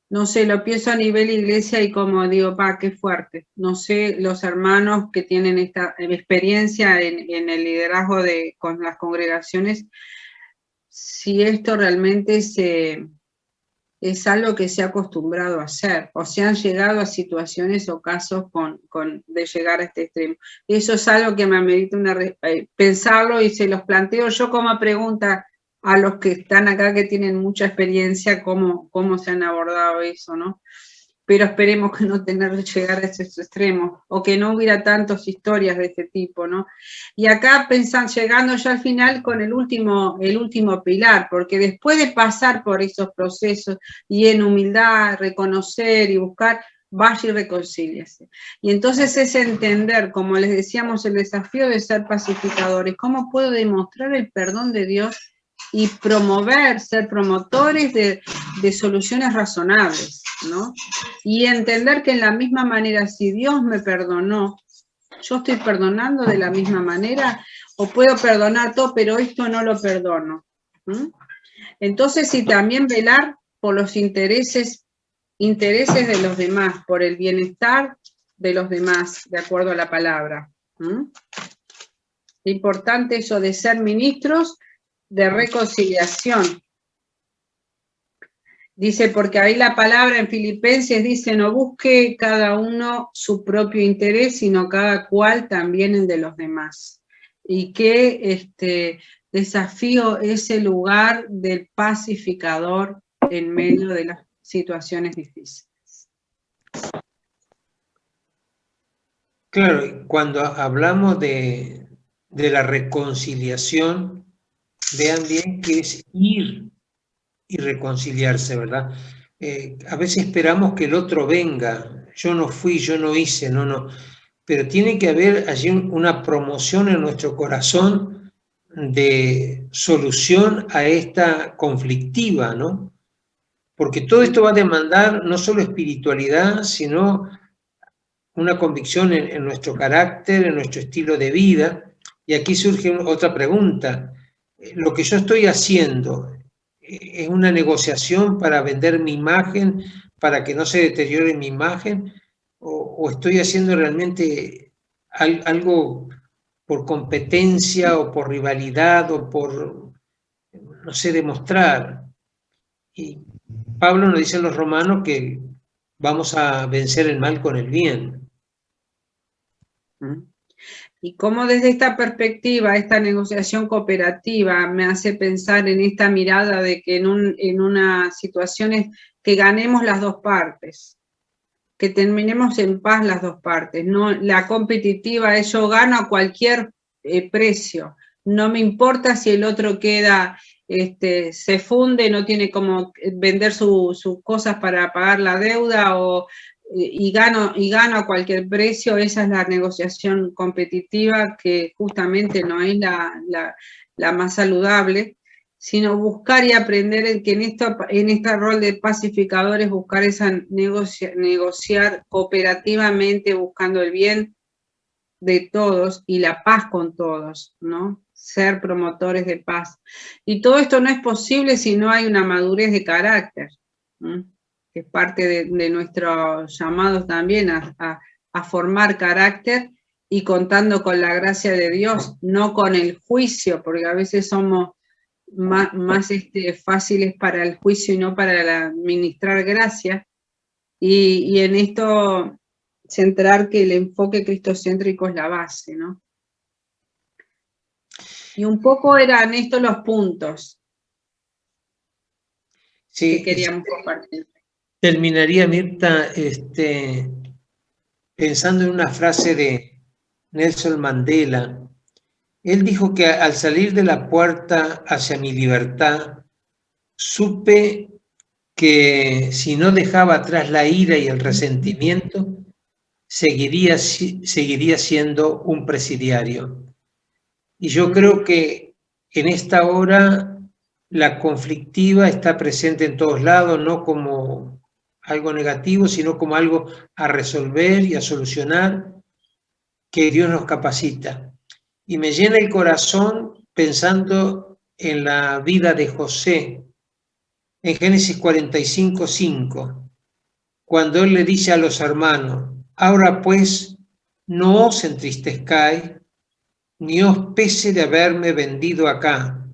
no sé, lo pienso a nivel iglesia y como digo, qué fuerte. No sé, los hermanos que tienen esta experiencia en el liderazgo con las congregaciones, si esto realmente es algo que se ha acostumbrado a hacer, o se han llegado a situaciones o casos de llegar a este extremo. Eso es algo que me amerita pensarlo y se los planteo yo como pregunta a los que están acá que tienen mucha experiencia, cómo se han abordado eso, ¿no? Pero esperemos que no tener que llegar a ese extremo, o que no hubiera tantas historias de este tipo, ¿no? Y acá llegando ya al final con el último pilar, porque después de pasar por esos procesos y en humildad reconocer y buscar, vaya y reconcíliese. Y entonces es entender, como les decíamos, el desafío de ser pacificadores, cómo puedo demostrar el perdón de Dios y ser promotores de soluciones razonables, ¿no? Y entender que en la misma manera, si Dios me perdonó, yo estoy perdonando de la misma manera, o puedo perdonar todo, pero esto no lo perdono. Entonces, y también velar por los intereses de los demás, por el bienestar de los demás, de acuerdo a la palabra. Importante eso de ser ministros de reconciliación. Dice, porque ahí la palabra en Filipenses dice, no busque cada uno su propio interés, sino cada cual también el de los demás. Y qué desafío ese lugar del pacificador en medio de las situaciones difíciles. Claro, cuando hablamos de la reconciliación, vean bien que es ir y reconciliarse, ¿verdad? A veces esperamos que el otro venga, yo no fui, yo no hice, no, pero tiene que haber allí una promoción en nuestro corazón de solución a esta conflictiva, ¿no? Porque todo esto va a demandar no solo espiritualidad, sino una convicción en nuestro carácter, en nuestro estilo de vida. Y aquí surge otra pregunta. ¿Lo que yo estoy haciendo es una negociación para vender mi imagen, para que no se deteriore mi imagen? ¿O estoy haciendo realmente algo por competencia o por rivalidad o por, no sé, demostrar? Y Pablo nos dice en los Romanos que vamos a vencer el mal con el bien. Y cómo desde esta perspectiva, esta negociación cooperativa me hace pensar en esta mirada de que en una situación es que ganemos las dos partes, que terminemos en paz las dos partes. No, la competitiva es yo gano a cualquier precio, no me importa si el otro queda, se funde, no tiene como vender sus cosas para pagar la deuda y gano a cualquier precio. Esa es la negociación competitiva, que justamente no es la más saludable, sino buscar y aprender que en este rol de pacificadores, buscar negociar cooperativamente, buscando el bien de todos y la paz con todos, ¿no? Ser promotores de paz. Y todo esto no es posible si no hay una madurez de carácter, ¿no? Que es parte de nuestros llamados también a formar carácter, y contando con la gracia de Dios, no con el juicio, porque a veces somos más fáciles para el juicio y no para administrar gracia. Y en esto centrar que el enfoque cristocéntrico es la base, ¿no? Y un poco eran estos los puntos que queríamos compartir. Terminaría, Mirta, pensando en una frase de Nelson Mandela. Él dijo que al salir de la puerta hacia mi libertad, supe que si no dejaba atrás la ira y el resentimiento, seguiría siendo un presidiario. Y yo creo que en esta hora la conflictiva está presente en todos lados, no como algo negativo, sino como algo a resolver y a solucionar, que Dios nos capacita. Y me llena el corazón pensando en la vida de José, en Génesis 45:5, cuando él le dice a los hermanos: ahora pues, no os entristezcáis, ni os pese de haberme vendido acá,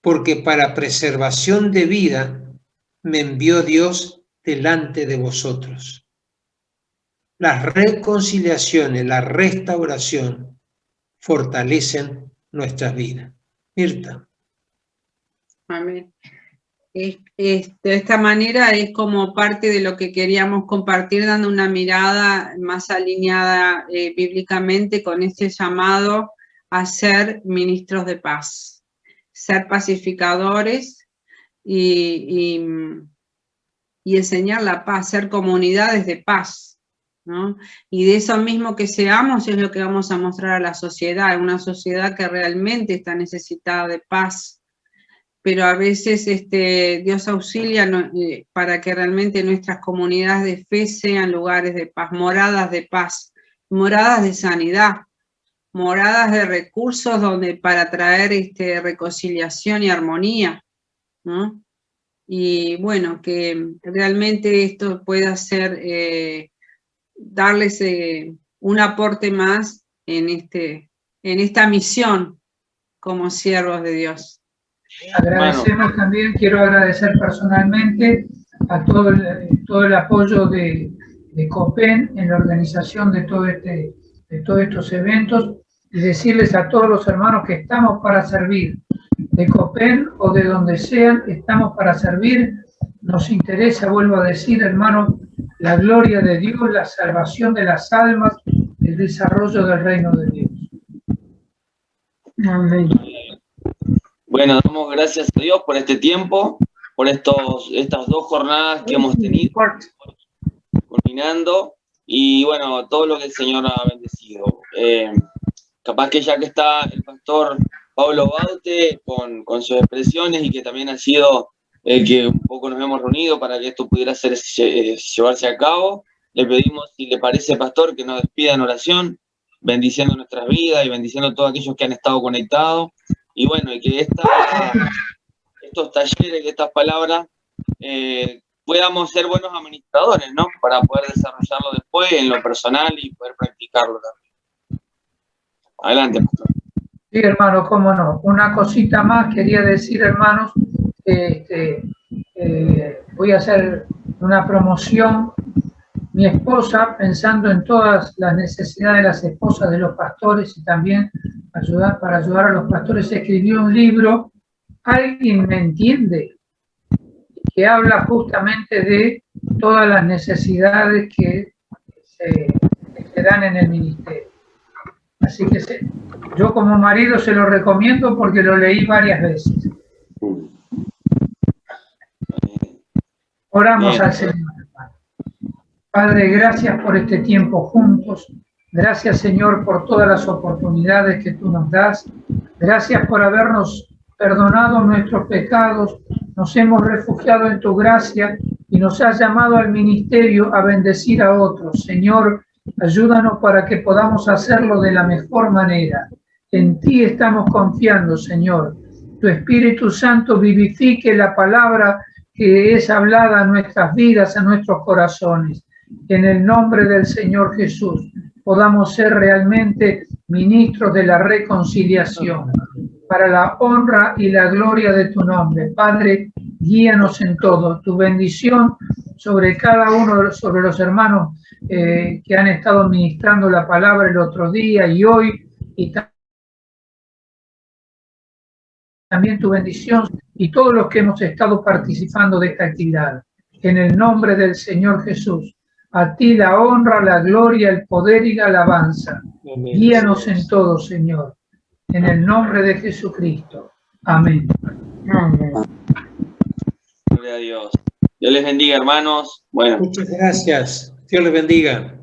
porque para preservación de vida me envió Dios delante de vosotros. Las reconciliaciones, la restauración fortalecen nuestras vidas. Mirta. Amén. De esta manera es como parte de lo que queríamos compartir, dando una mirada más alineada bíblicamente con este llamado a ser ministros de paz, ser pacificadores y enseñar la paz, ser comunidades de paz, ¿no? Y de eso mismo que seamos es lo que vamos a mostrar a la sociedad, una sociedad que realmente está necesitada de paz. Pero a veces Dios auxilia para que realmente nuestras comunidades de fe sean lugares de paz, moradas de sanidad, moradas de recursos para traer reconciliación y armonía, ¿no? Y bueno, que realmente esto pueda ser, darles un aporte más en esta misión como siervos de Dios. Agradecemos también, quiero agradecer personalmente a todo el apoyo de COPEN en la organización de todos estos eventos, y decirles a todos los hermanos que estamos para servir, de COPEN o de donde sean, estamos para servir. Nos interesa, vuelvo a decir, hermanos, la gloria de Dios, la salvación de las almas, el desarrollo del reino de Dios. Amén. Bueno, damos gracias a Dios por este tiempo, por estas 2 jornadas que hemos tenido, culminando, y bueno, todo lo que el Señor ha bendecido. Capaz que ya que está el pastor Pablo Baute con sus expresiones, y que también ha sido el que un poco nos hemos reunido para que esto pudiera llevarse a cabo, le pedimos, si le parece, pastor, que nos despida en oración, bendiciendo nuestras vidas y bendiciendo a todos aquellos que han estado conectados. Y bueno, y que estos talleres, estas palabras, podamos ser buenos administradores, ¿no? Para poder desarrollarlo después en lo personal y poder practicarlo también. Adelante, pastor. Sí, hermano, cómo no. Una cosita más quería decir, hermanos, voy a hacer una promoción. Mi esposa, pensando en todas las necesidades de las esposas de los pastores y también para ayudar a los pastores, escribió un libro, ¿Alguien me entiende?, que habla justamente de todas las necesidades que se dan en el ministerio. Así que yo como marido se lo recomiendo porque lo leí varias veces. Oramos al Señor. Padre, gracias por este tiempo juntos. Gracias, Señor, por todas las oportunidades que tú nos das. Gracias por habernos perdonado nuestros pecados. Nos hemos refugiado en tu gracia y nos has llamado al ministerio a bendecir a otros. Señor, ayúdanos para que podamos hacerlo de la mejor manera. En ti estamos confiando, Señor. Tu Espíritu Santo vivifique la palabra que es hablada a nuestras vidas, a nuestros corazones. En el nombre del Señor Jesús podamos ser realmente ministros de la reconciliación para la honra y la gloria de tu nombre. Padre, guíanos en todo. Tu bendición sobre cada uno, sobre los hermanos que han estado ministrando la palabra el otro día y hoy, y también tu bendición, y todos los que hemos estado participando de esta actividad. En el nombre del Señor Jesús, a ti la honra, la gloria, el poder y la alabanza. Amén. Guíanos en todo, Señor. En el nombre de Jesucristo. Amén. Gloria a Dios. Dios les bendiga, hermanos. Bueno. Muchas gracias. Dios les bendiga.